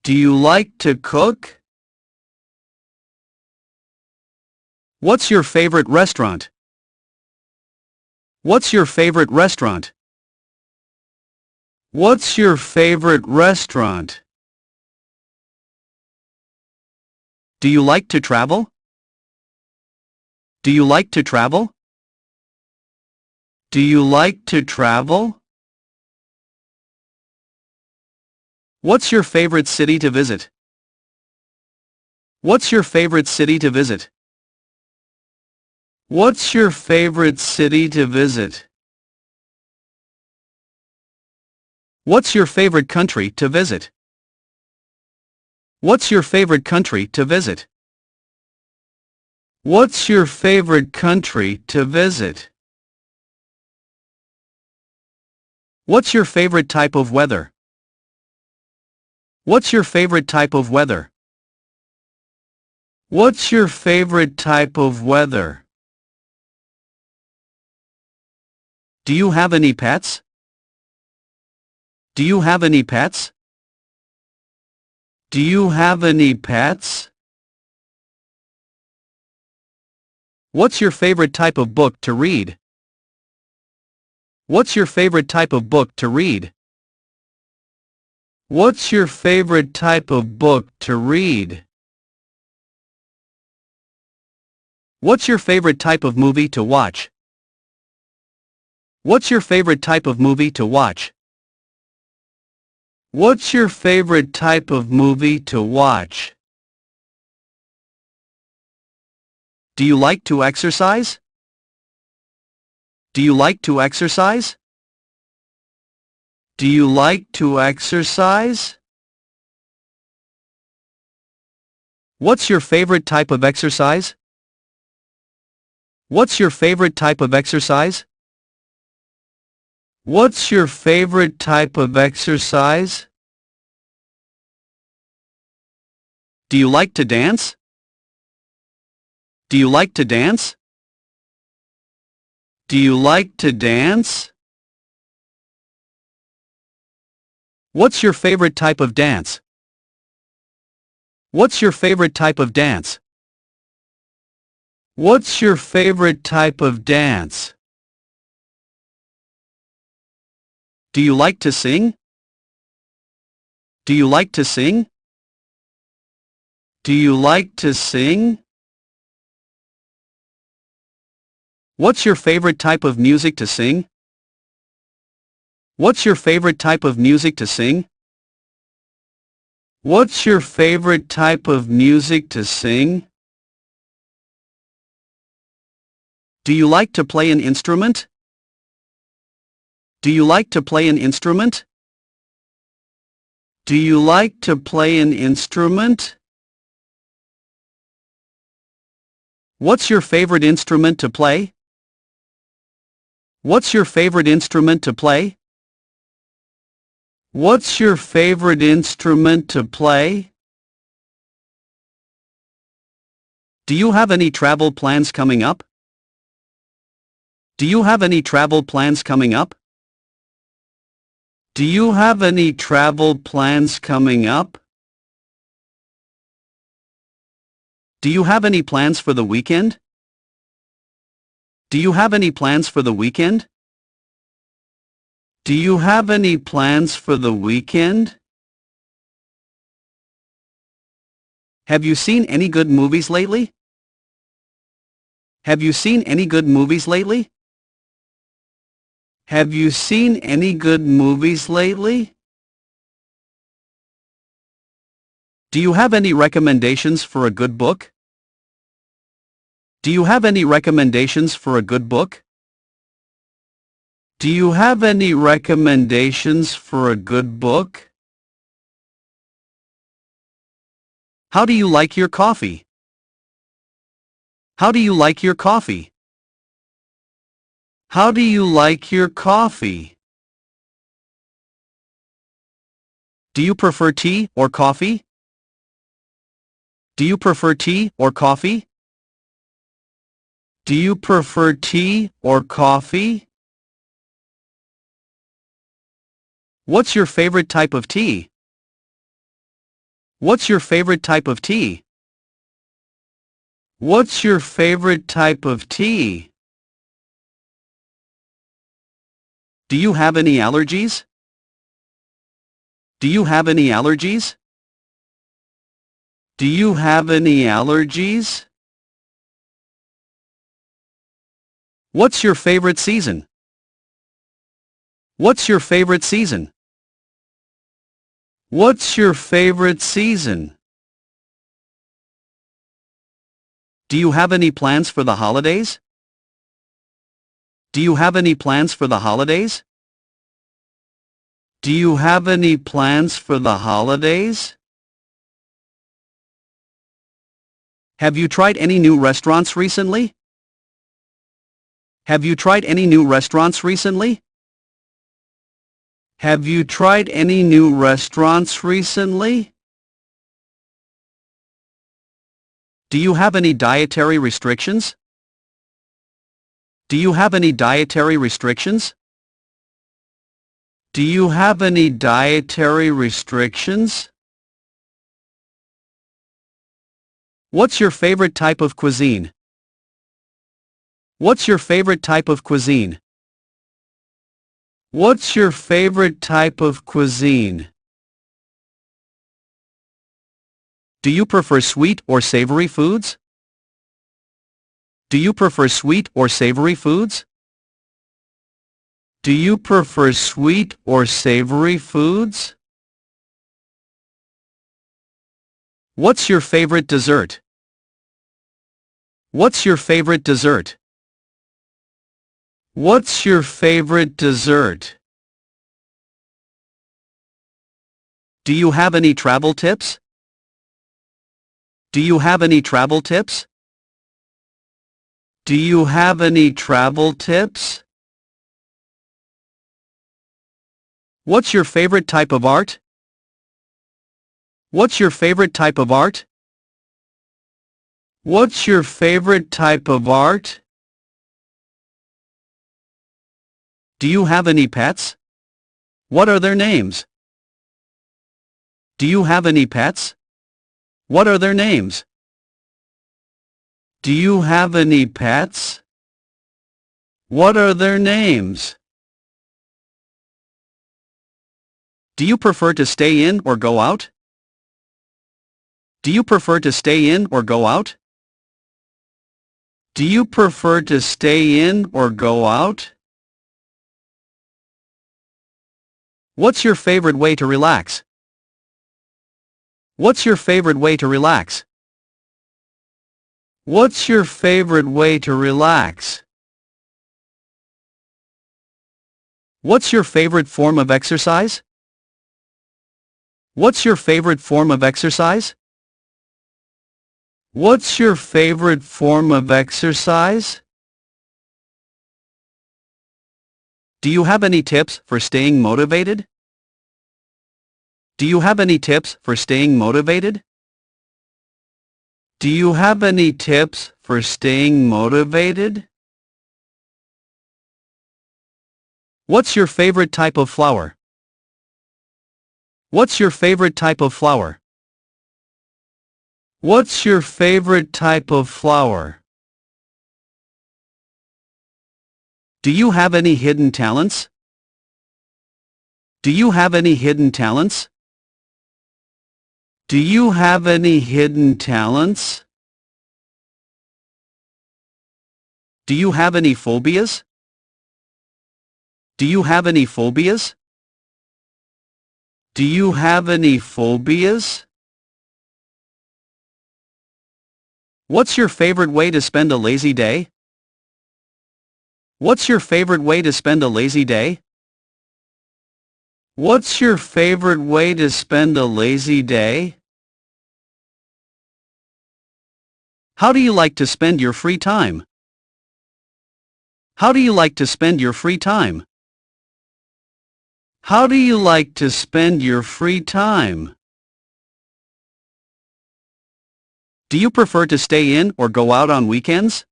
Do you like to cook? What's your favorite restaurant? What's your favorite restaurant? What's your favorite restaurant? Do you like to travel? Do you like to travel? Do you like to travel? What's your favorite city to visit? What's your favorite city to visit? What's your favorite city to visit? What's your favorite country to visit? What's your favorite country to visit? What's your favorite country to visit? What's your favorite type of weather? What's your favorite type of weather? What's your favorite type of weather? Do you have any pets? Do you have any pets? Do you have any pets? What's your favorite type of book to read? What's your favorite type of book to read? What's your favorite type of book to read? What's your favorite type of movie to watch? What's your favorite type of movie to watch? What's your favorite type of movie to watch? Do you like to exercise? Do you like to exercise? Do you like to exercise? What's your favorite type of exercise? What's your favorite type of exercise? What's your favorite type of exercise? Do you like to dance? Do you like to dance? Do you like to dance? What's your favorite type of dance? What's your favorite type of dance? What's your favorite type of dance? Do you like to sing? Do you like to sing? Do you like to sing? What's your favorite type of music to sing? What's your favorite type of music to sing? What's your favorite type of music to sing? Do you like to play an instrument? Do you like to play an instrument? Do you like to play an instrument? What's your favorite instrument to play? What's your favorite instrument to play? What's your favorite instrument to play? Do you have any travel plans coming up? Do you have any travel plans coming up? Do you have any travel plans coming up? Do you have any plans for the weekend? Do you have any plans for the weekend? Do you have any plans for the weekend? Have you seen any good movies lately? Have you seen any good movies lately? Have you seen any good movies lately? Do you have any recommendations for a good book? Do you have any recommendations for a good book? Do you have any recommendations for a good book? How do you like your coffee? How do you like your coffee? How do you like your coffee? Do you prefer tea or coffee? Do you prefer tea or coffee? Do you prefer tea or coffee? What's your favorite type of tea? What's your favorite type of tea? What's your favorite type of tea? Do you have any allergies? Do you have any allergies? Do you have any allergies? What's your favorite season? What's your favorite season? What's your favorite season? Do you have any plans for the holidays? Do you have any plans for the holidays? Do you have any plans for the holidays? Have you tried any new restaurants recently? Have you tried any new restaurants recently? Have you tried any new restaurants recently? Do you have any dietary restrictions? Do you have any dietary restrictions? Do you have any dietary restrictions? What's your favorite type of cuisine? What's your favorite type of cuisine? What's your favorite type of cuisine? Do you prefer sweet or savory foods? Do you prefer sweet or savory foods? Do you prefer sweet or savory foods? What's your favorite dessert? What's your favorite dessert? What's your favorite dessert? Do you have any travel tips? Do you have any travel tips? Do you have any travel tips? What's your favorite type of art? What's your favorite type of art? What's your favorite type of art? Do you have any pets? What are their names? Do you have any pets? What are their names? Do you have any pets? What are their names? Do you prefer to stay in or go out? Do you prefer to stay in or go out? Do you prefer to stay in or go out? What's your favorite way to relax? What's your favorite way to relax? What's your favorite way to relax? What's your favorite form of exercise? What's your favorite form of exercise? What's your favorite form of exercise? Do you have any tips for staying motivated? Do you have any tips for staying motivated? Do you have any tips for staying motivated? What's your favorite type of flower? What's your favorite type of flower? What's your favorite type of flower? Do you have any hidden talents? Do you have any hidden talents? Do you have any hidden talents? Do you have any phobias? Do you have any phobias? Do you have any phobias? What's your favorite way to spend a lazy day? What's your favorite way to spend a lazy day? What's your favorite way to spend a lazy day? How do you like to spend your free time? How do you like to spend your free time? How do you like to spend your free time? Do you prefer to stay in or go out on weekends?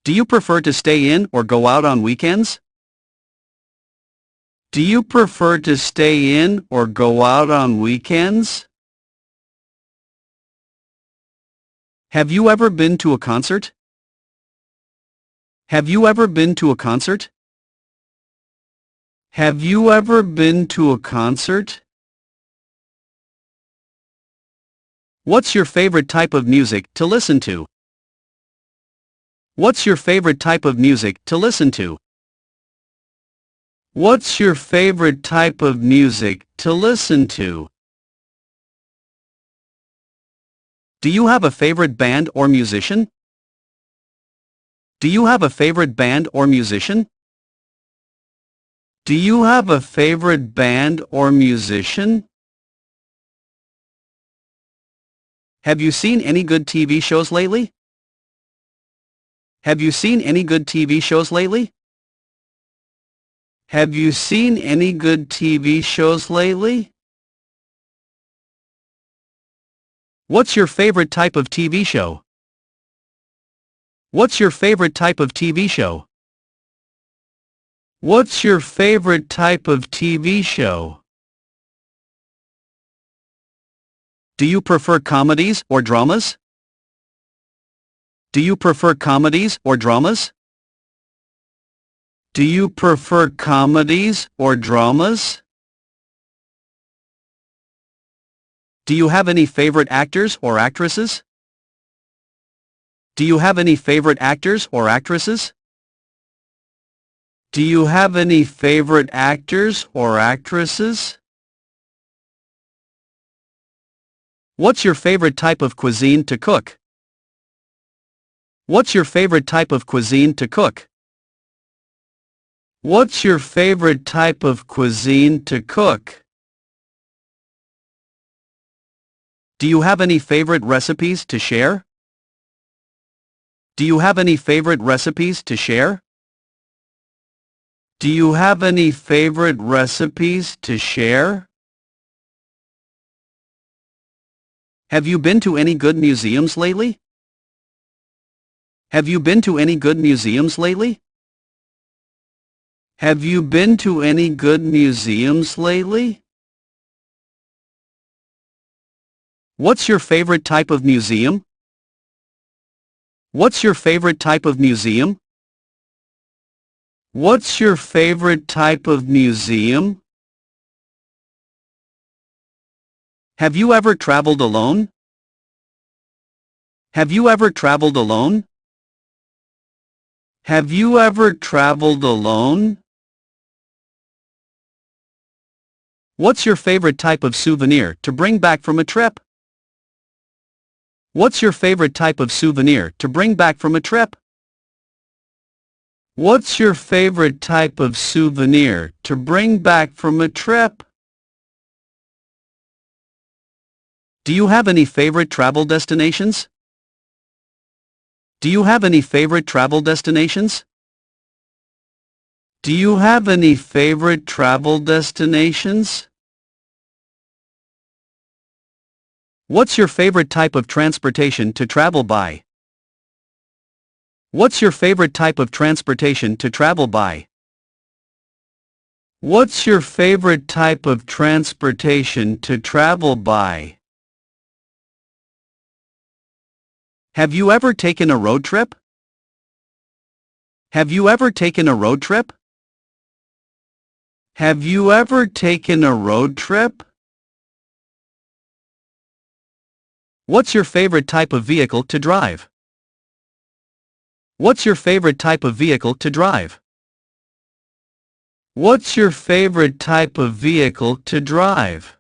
Do you prefer to stay in or go out on weekends? Do you prefer to stay in or go out on weekends? Have you ever been to a concert? Have you ever been to a concert? Have you ever been to a concert? What's your favorite type of music to listen to? What's your favorite type of music to listen to? What's your favorite type of music to listen to? Do you have a favorite band or musician? Do you have a favorite band or musician? Do you have a favorite band or musician? Have you seen any good TV shows lately? Have you seen any good TV shows lately? Have you seen any good TV shows lately? What's your favorite type of TV show? What's your favorite type of TV show? What's your favorite type of TV show? Do you prefer comedies or dramas? Do you prefer comedies or dramas? Do you prefer comedies or dramas? Do you have any favorite actors or actresses? Do you have any favorite actors or actresses? Do you have any favorite actors or actresses? What's your favorite type of cuisine to cook? What's your favorite type of cuisine to cook? What's your favorite type of cuisine to cook? Do you have any favorite recipes to share? Do you have any favorite recipes to share? Do you have any favorite recipes to share? Have you been to any good museums lately? Have you been to any good museums lately? Have you been to any good museums lately? What's your favorite type of museum? What's your favorite type of museum? What's your favorite type of museum? Have you ever traveled alone? Have you ever traveled alone? Have you ever traveled alone? What's your favorite type of souvenir to bring back from a trip? What's your favorite type of souvenir to bring back from a trip? What's your favorite type of souvenir to bring back from a trip? Do you have any favorite travel destinations? Do you have any favorite travel destinations? Do you have any favorite travel destinations? What's your favorite type of transportation to travel by? What's your favorite type of transportation to travel by? What's your favorite type of transportation to travel by? Have you ever taken a road trip? Have you ever taken a road trip? Have you ever taken a road trip? What's your favorite type of vehicle to drive? What's your favorite type of vehicle to drive? What's your favorite type of vehicle to drive?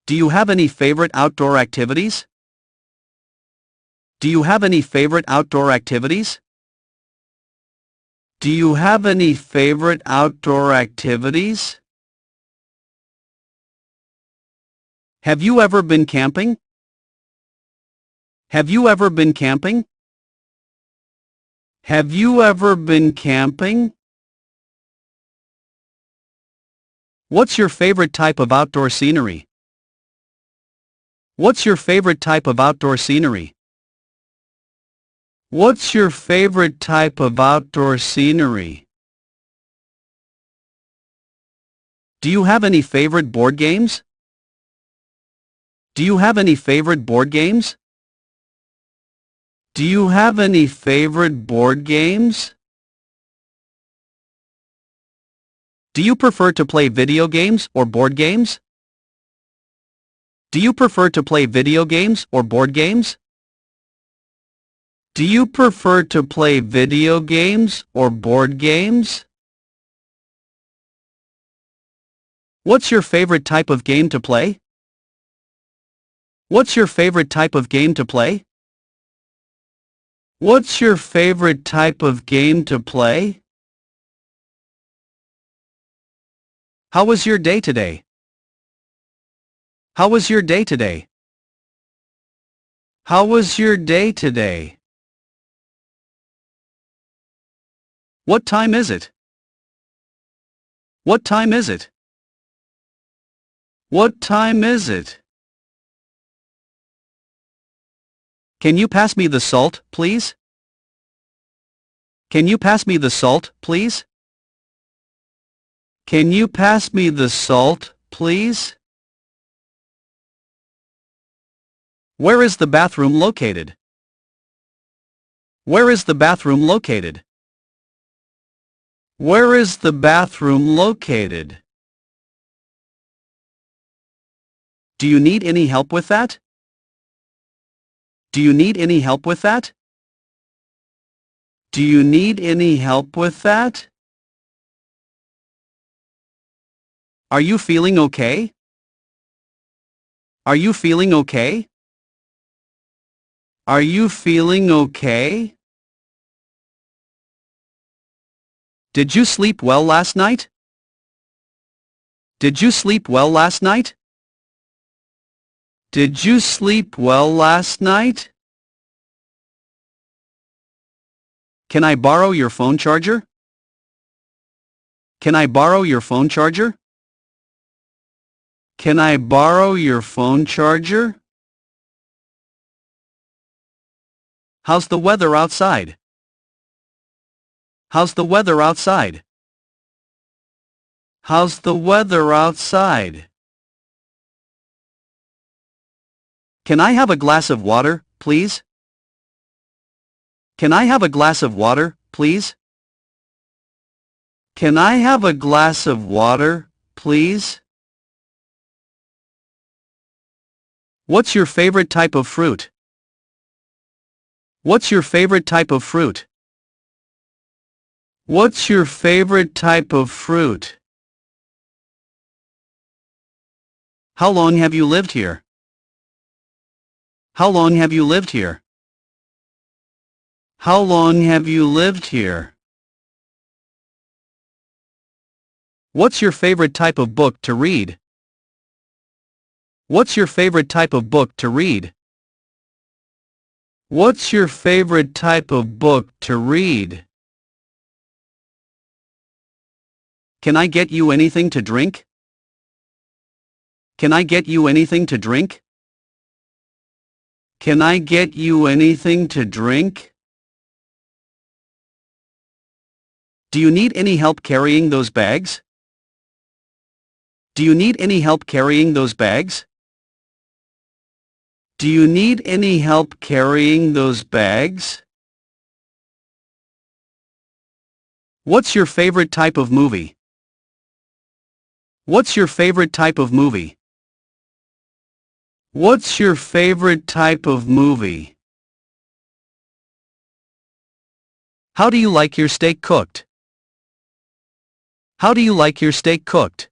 Do you have any favorite outdoor activities? Do you have any favorite outdoor activities? Do you have any favorite outdoor activities? Have you ever been camping? Have you ever been camping? Have you ever been camping? What's your favorite type of outdoor scenery? What's your favorite type of outdoor scenery? What's your favorite type of outdoor scenery? Do you have any favorite board games? Do you have any favorite board games? Do you have any favorite board games? Do you prefer to play video games or board games? Do you prefer to play video games or board games? Do you prefer to play video games or board games? What's your favorite type of game to play? What's your favorite type of game to play? What's your favorite type of game to play? How was your day today? How was your day today? How was your day today? What time is it? What time is it? What time is it? Can you pass me the salt, please? Can you pass me the salt, please? Can you pass me the salt, please? Where is the bathroom located? Where is the bathroom located? Where is the bathroom located? Do you need any help with that? Do you need any help with that? Do you need any help with that? Are you feeling okay? Are you feeling okay? Are you feeling okay? Did you sleep well last night? Did you sleep well last night? Did you sleep well last night? Can I borrow your phone charger? Can I borrow your phone charger? Can I borrow your phone charger? How's the weather outside? How's the weather outside? How's the weather outside? Can I have a glass of water, please? Can I have a glass of water, please? Can I have a glass of water, please? What's your favorite type of fruit? What's your favorite type of fruit? What's your favorite type of fruit? How long have you lived here? How long have you lived here? How long have you lived here? What's your favorite type of book to read? What's your favorite type of book to read? What's your favorite type of book to read? Can I get you anything to drink? Can I get you anything to drink? Can I get you anything to drink? Do you need any help carrying those bags? Do you need any help carrying those bags? Do you need any help carrying those bags? What's your favorite type of movie? What's your favorite type of movie? What's your favorite type of movie? How do you like your steak cooked? How do you like your steak cooked?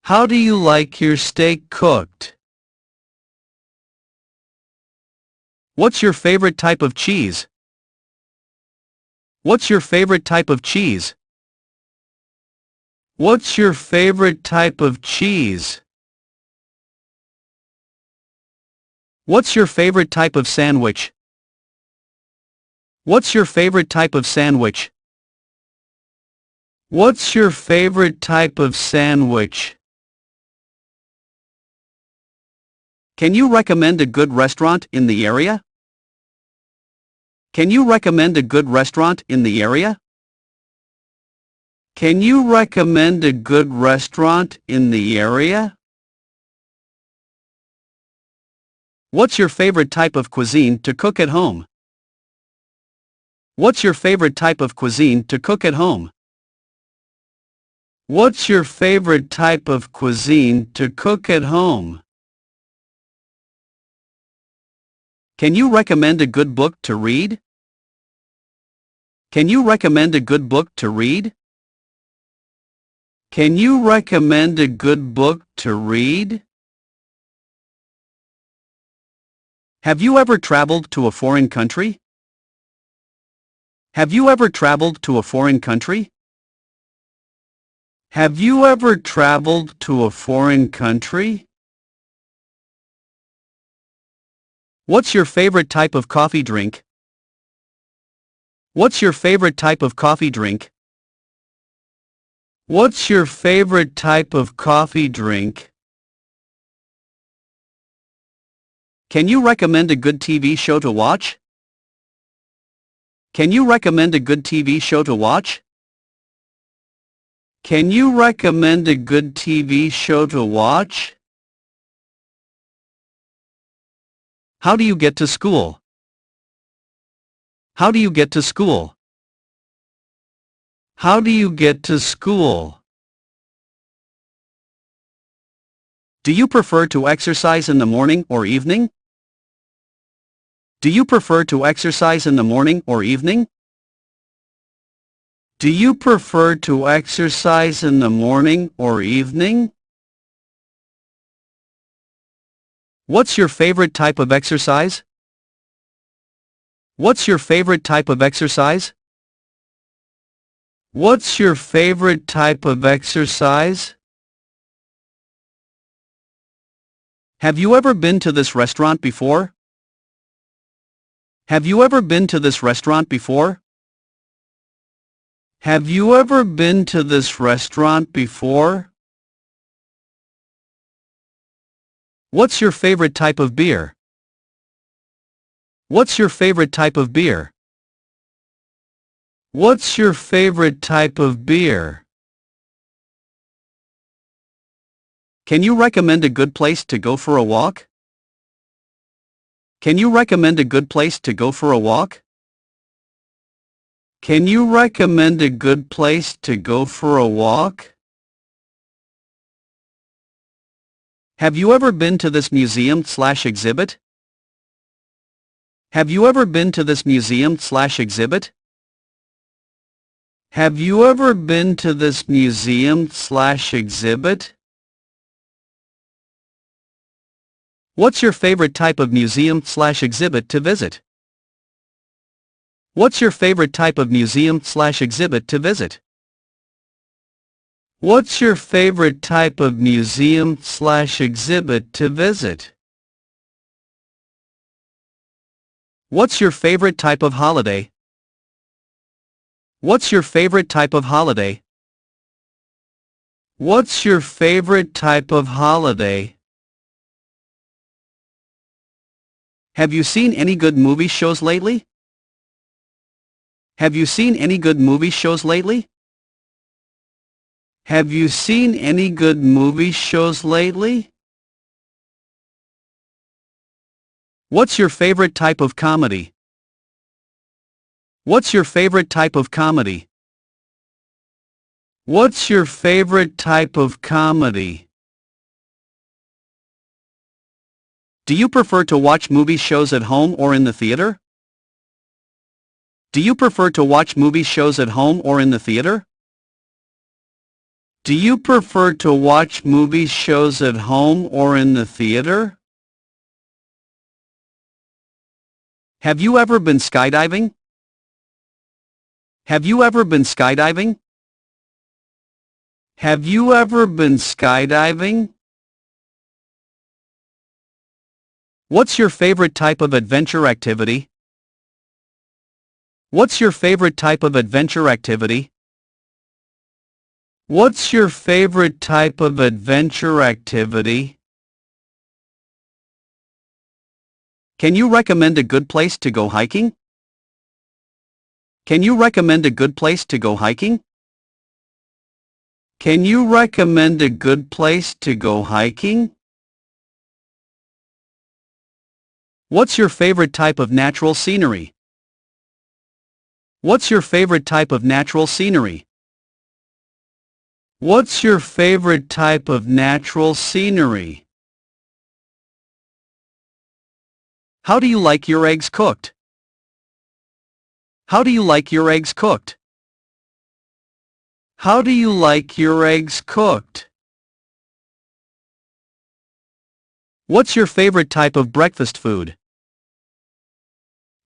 How do you like your steak cooked? What's your favorite type of cheese? What's your favorite type of cheese? What's your favorite type of cheese? What's your favorite type of sandwich? What's your favorite type of sandwich? What's your favorite type of sandwich? Can you recommend a good restaurant in the area? Can you recommend a good restaurant in the area? Can you recommend a good restaurant in the area? What's your favorite type of cuisine to cook at home? What's your favorite type of cuisine to cook at home? What's your favorite type of cuisine to cook at home? Can you recommend a good book to read? Can you recommend a good book to read? Can you recommend a good book to read? Have you ever traveled to a foreign country? Have you ever traveled to a foreign country? Have you ever traveled to a foreign country? What's your favorite type of coffee drink? What's your favorite type of coffee drink? What's your favorite type of coffee drink? Can you recommend a good TV show to watch? Can you recommend a good TV show to watch? Can you recommend a good TV show to watch? How do you get to school? How do you get to school? How do you get to school? Do you prefer to exercise in the morning or evening? Do you prefer to exercise in the morning or evening? Do you prefer to exercise in the morning or evening? What's your favorite type of exercise? What's your favorite type of exercise? What's your favorite type of exercise? Have you ever been to this restaurant before? Have you ever been to this restaurant before? Have you ever been to this restaurant before? What's your favorite type of beer? What's your favorite type of beer? What's your favorite type of beer? Can you recommend a good place to go for a walk? Can you recommend a good place to go for a walk? Can you recommend a good place to go for a walk? Have you ever been to this museum/exhibit? Have you ever been to this museum/exhibit? Have you ever been to this museum/exhibit? What's your favorite type of museum/exhibit to visit? What's your favorite type of museum/exhibit to visit? What's your favorite type of museum/exhibit to visit? What's your favorite type of holiday? What's your favorite type of holiday? What's your favorite type of holiday? Have you seen any good movie shows lately? Have you seen any good movie shows lately? Have you seen any good movie shows lately? What's your favorite type of comedy? What's your favorite type of comedy? What's your favorite type of comedy? Do you prefer to watch movie shows at home or in the theater? Do you prefer to watch movie shows at home or in the theater? Do you prefer to watch movie shows at home or in the theater? Have you ever been skydiving? Have you ever been skydiving? Have you ever been skydiving? What's your favorite type of adventure activity? What's your favorite type of adventure activity? What's your favorite type of adventure activity? Can you recommend a good place to go hiking? Can you recommend a good place to go hiking? Can you recommend a good place to go hiking? What's your favorite type of natural scenery? What's your favorite type of natural scenery? What's your favorite type of natural scenery? How do you like your eggs cooked? How do you like your eggs cooked? How do you like your eggs cooked? What's your favorite type of breakfast food?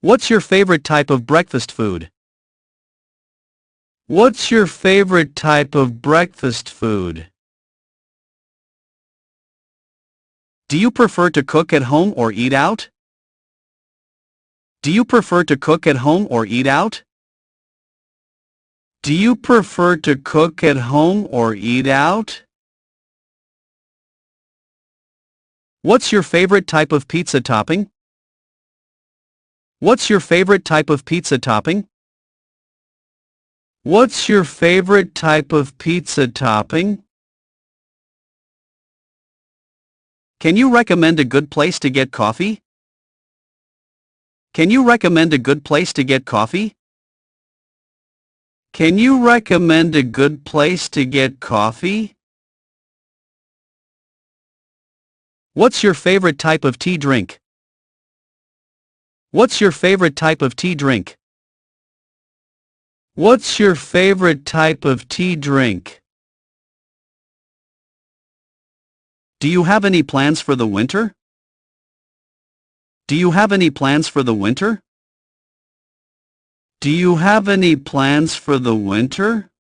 What's your favorite type of breakfast food? What's your favorite type of breakfast food? Do you prefer to cook at home or eat out? Do you prefer to cook at home or eat out? Do you prefer to cook at home or eat out? What's your favorite type of pizza topping? What's your favorite type of pizza topping? What's your favorite type of pizza topping? Can you recommend a good place to get coffee? Can you recommend a good place to get coffee? Can you recommend a good place to get coffee? What's your favorite type of tea drink? What's your favorite type of tea drink? What's your favorite type of tea drink? Do you have any plans for the winter? Do you have any plans for the winter? Do you have any plans for the winter?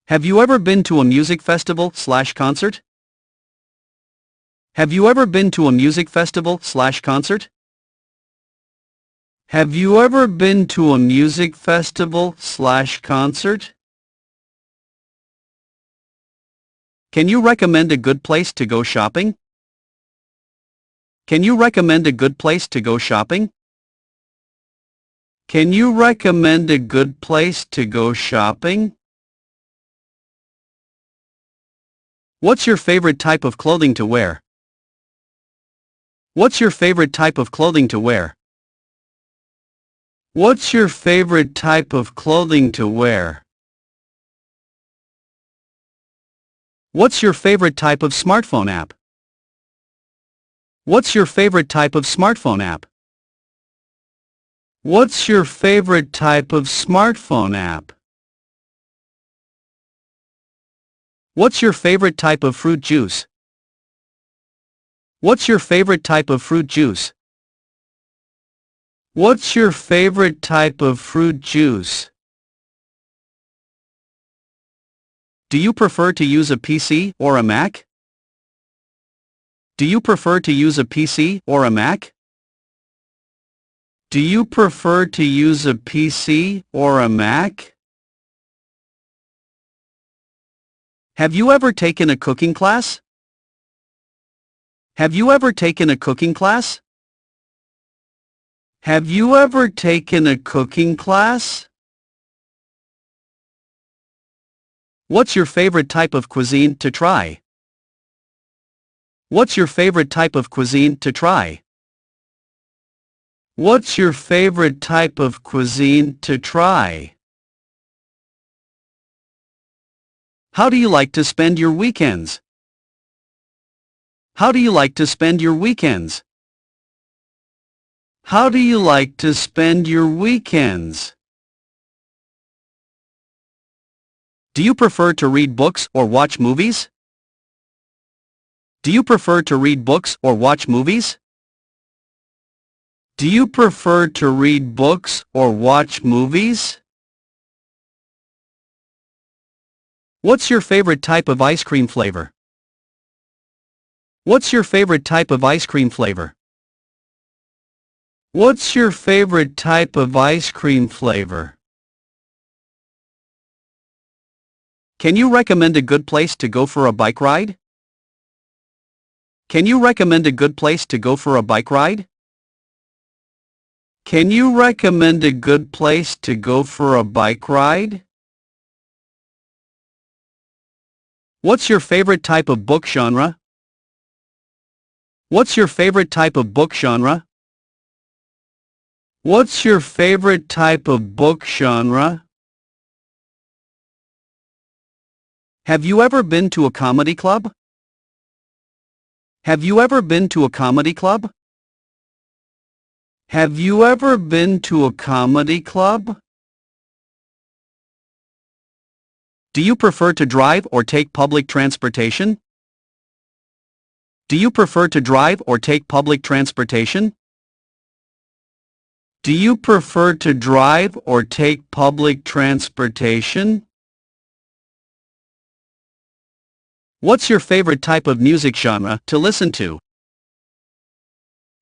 Have you ever been to a music festival/concert? Have you ever been to a music festival/concert? Have you ever been to a music festival/concert? Can you recommend a good place to go shopping? Can you recommend a good place to go shopping? Can you recommend a good place to go shopping? What's your favorite type of clothing to wear? What's your favorite type of clothing to wear? What's your favorite type of clothing to wear? What's your favorite type of smartphone app? What's your favorite type of smartphone app? What's your favorite type of smartphone app? What's your favorite type of fruit juice? What's your favorite type of fruit juice? What's your favorite type of fruit juice? Do you prefer to use a PC or a Mac? Do you prefer to use a PC or a Mac? Do you prefer to use a PC or a Mac? Have you ever taken a cooking class? Have you ever taken a cooking class? Have you ever taken a cooking class? What's your favorite type of cuisine to try? What's your favorite type of cuisine to try? What's your favorite type of cuisine to try? How do you like to spend your weekends? How do you like to spend your weekends? How do you like to spend your weekends? Do you prefer to read books or watch movies? Do you prefer to read books or watch movies? Do you prefer to read books or watch movies? What's your favorite type of ice cream flavor? What's your favorite type of ice cream flavor? What's your favorite type of ice cream flavor? Can you recommend a good place to go for a bike ride? Can you recommend a good place to go for a bike ride? Can you recommend a good place to go for a bike ride? What's your favorite type of book genre? What's your favorite type of book genre? What's your favorite type of book genre? Have you ever been to a comedy club? Have you ever been to a comedy club? Have you ever been to a comedy club? Do you prefer to drive or take public transportation? Do you prefer to drive or take public transportation? Do you prefer to drive or take public transportation? What's your favorite type of music genre to listen to?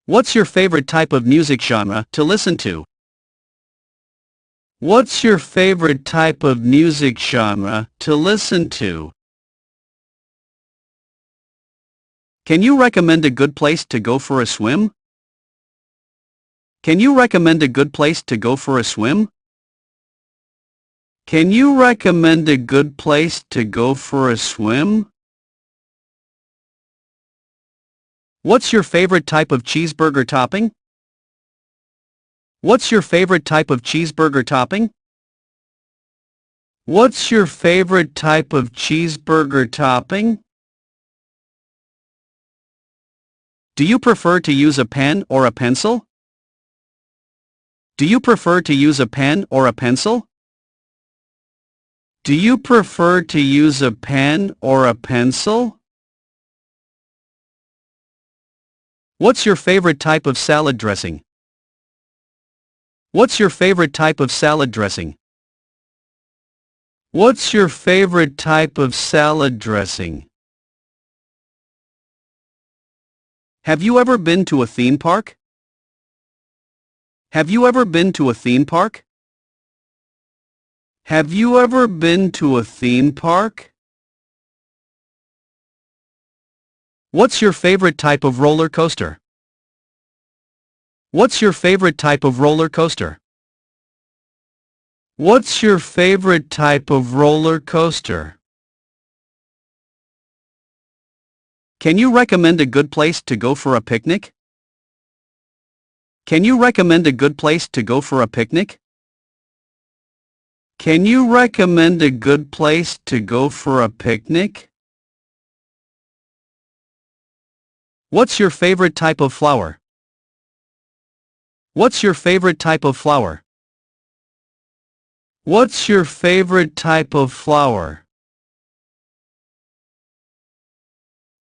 What's your favorite type of music genre to listen to? What's your favorite type of music genre to listen to? Can you recommend a good place to go for a swim? Can you recommend a good place to go for a swim? Can you recommend a good place to go for a swim? What's your favorite type of cheeseburger topping? What's your favorite type of cheeseburger topping? What's your favorite type of cheeseburger topping? Do you prefer to use a pen or a pencil? Do you prefer to use a pen or a pencil? Do you prefer to use a pen or a pencil? What's your favorite type of salad dressing? What's your favorite type of salad dressing? What's your favorite type of salad dressing? Have you ever been to a theme park? Have you ever been to a theme park? Have you ever been to a theme park? What's your favorite type of roller coaster? What's your favorite type of roller coaster? What's your favorite type of roller coaster? Can you recommend a good place to go for a picnic? Can you recommend a good place to go for a picnic? Can you recommend a good place to go for a picnic? What's your favorite type of flower? What's your favorite type of flower? What's your favorite type of flower?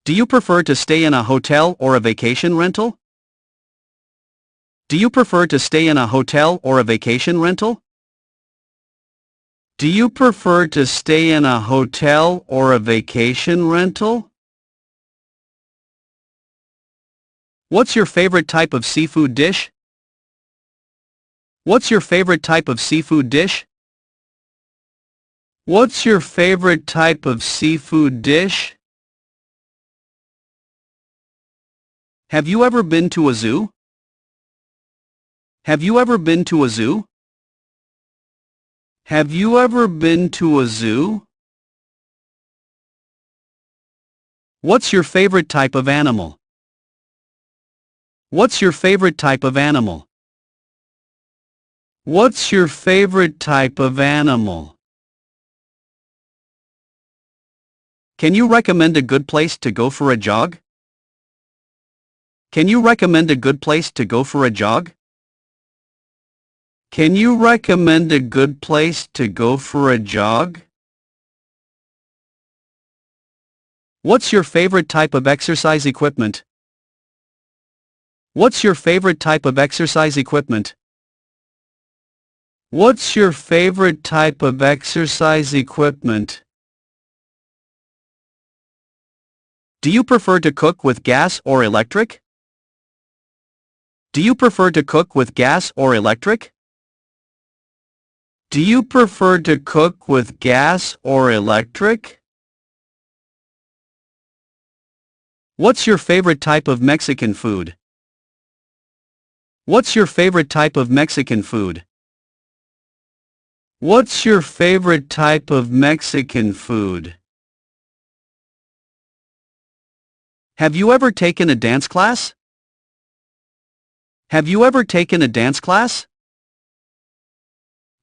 Do you prefer to stay in a hotel or a vacation rental? Do you prefer to stay in a hotel or a vacation rental? Do you prefer to stay in a hotel or a vacation rental? What's your favorite type of seafood dish? What's your favorite type of seafood dish? What's your favorite type of seafood dish? Have you ever been to a zoo? Have you ever been to a zoo? Have you ever been to a zoo? What's your favorite type of animal? What's your favorite type of animal? What's your favorite type of animal? Can you recommend a good place to go for a jog? Can you recommend a good place to go for a jog? Can you recommend a good place to go for a jog? What's your favorite type of exercise equipment? What's your favorite type of exercise equipment? What's your favorite type of exercise equipment? Do you prefer to cook with gas or electric? Do you prefer to cook with gas or electric? Do you prefer to cook with gas or electric? What's your favorite type of Mexican food? What's your favorite type of Mexican food? What's your favorite type of Mexican food? Have you ever taken a dance class? Have you ever taken a dance class?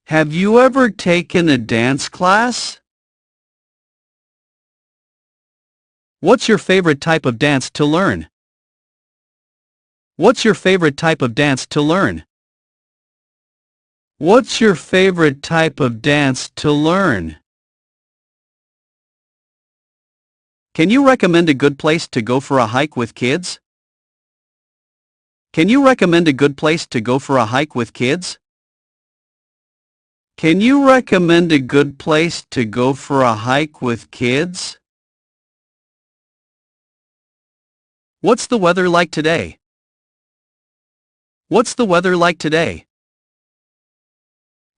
Have you ever taken a dance class? What's your favorite type of dance to learn? What's your favorite type of dance to learn? What's your favorite type of dance to learn? Can you recommend a good place to go for a hike with kids? Can you recommend a good place to go for a hike with kids? Can you recommend a good place to go for a hike with kids? What's the weather like today? What's the weather like today?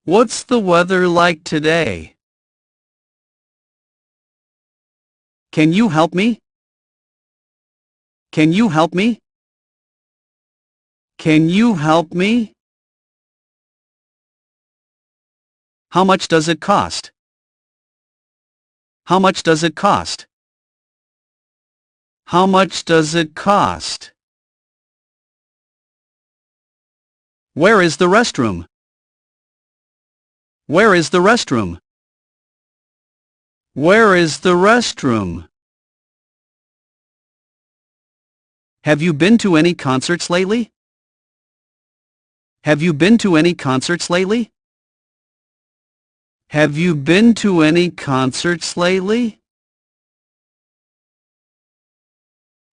What's the weather like today? Can you help me? Can you help me? Can you help me? How much does it cost? How much does it cost? How much does it cost? Where is the restroom? Where is the restroom? Where is the restroom? Have you been to any concerts lately? Have you been to any concerts lately? Have you been to any concerts lately?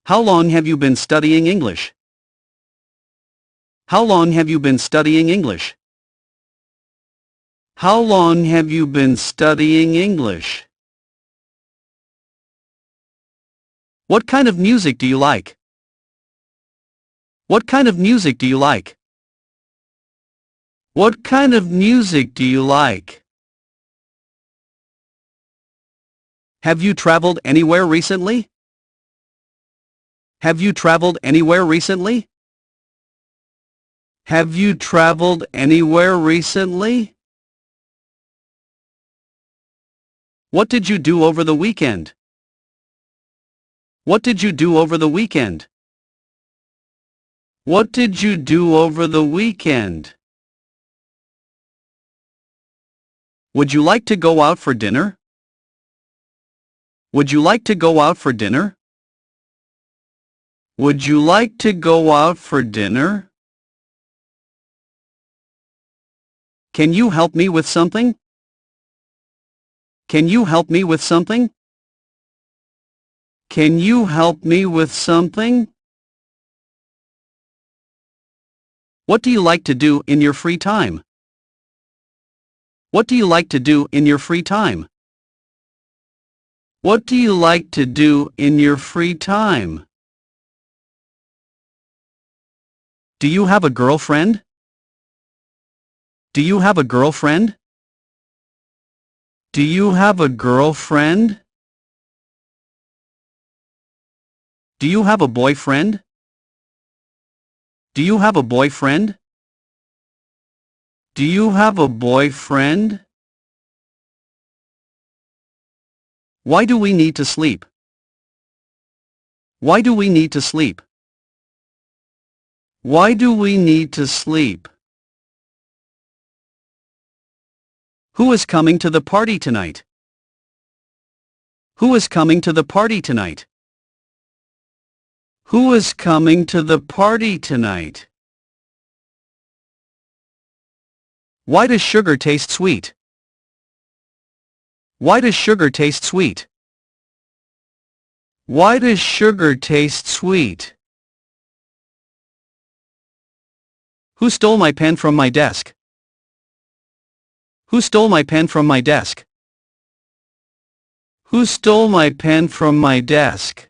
How long have you been studying English? How long have you been studying English? How long have you been studying English? What kind of music do you like? What kind of music do you like? What kind of music do you like? Have you traveled anywhere recently? Have you traveled anywhere recently? Have you traveled anywhere recently? What did you do over the weekend? What did you do over the weekend? What did you do over the weekend? Would you like to go out for dinner? Would you like to go out for dinner? Would you like to go out for dinner? Can you help me with something? Can you help me with something? Can you help me with something? What do you like to do in your free time? What do you like to do in your free time? What do you like to do in your free time? Do you have a girlfriend? Do you have a girlfriend? Do you have a girlfriend? Do you have a boyfriend? Do you have a boyfriend? Do you have a boyfriend? Why do we need to sleep? Why do we need to sleep? Why do we need to sleep? Who is coming to the party tonight? Who is coming to the party tonight? Who is coming to the party tonight? Why does sugar taste sweet? Why does sugar taste sweet? Why does sugar taste sweet? Who stole my pen from my desk? Who stole my pen from my desk? Who stole my pen from my desk?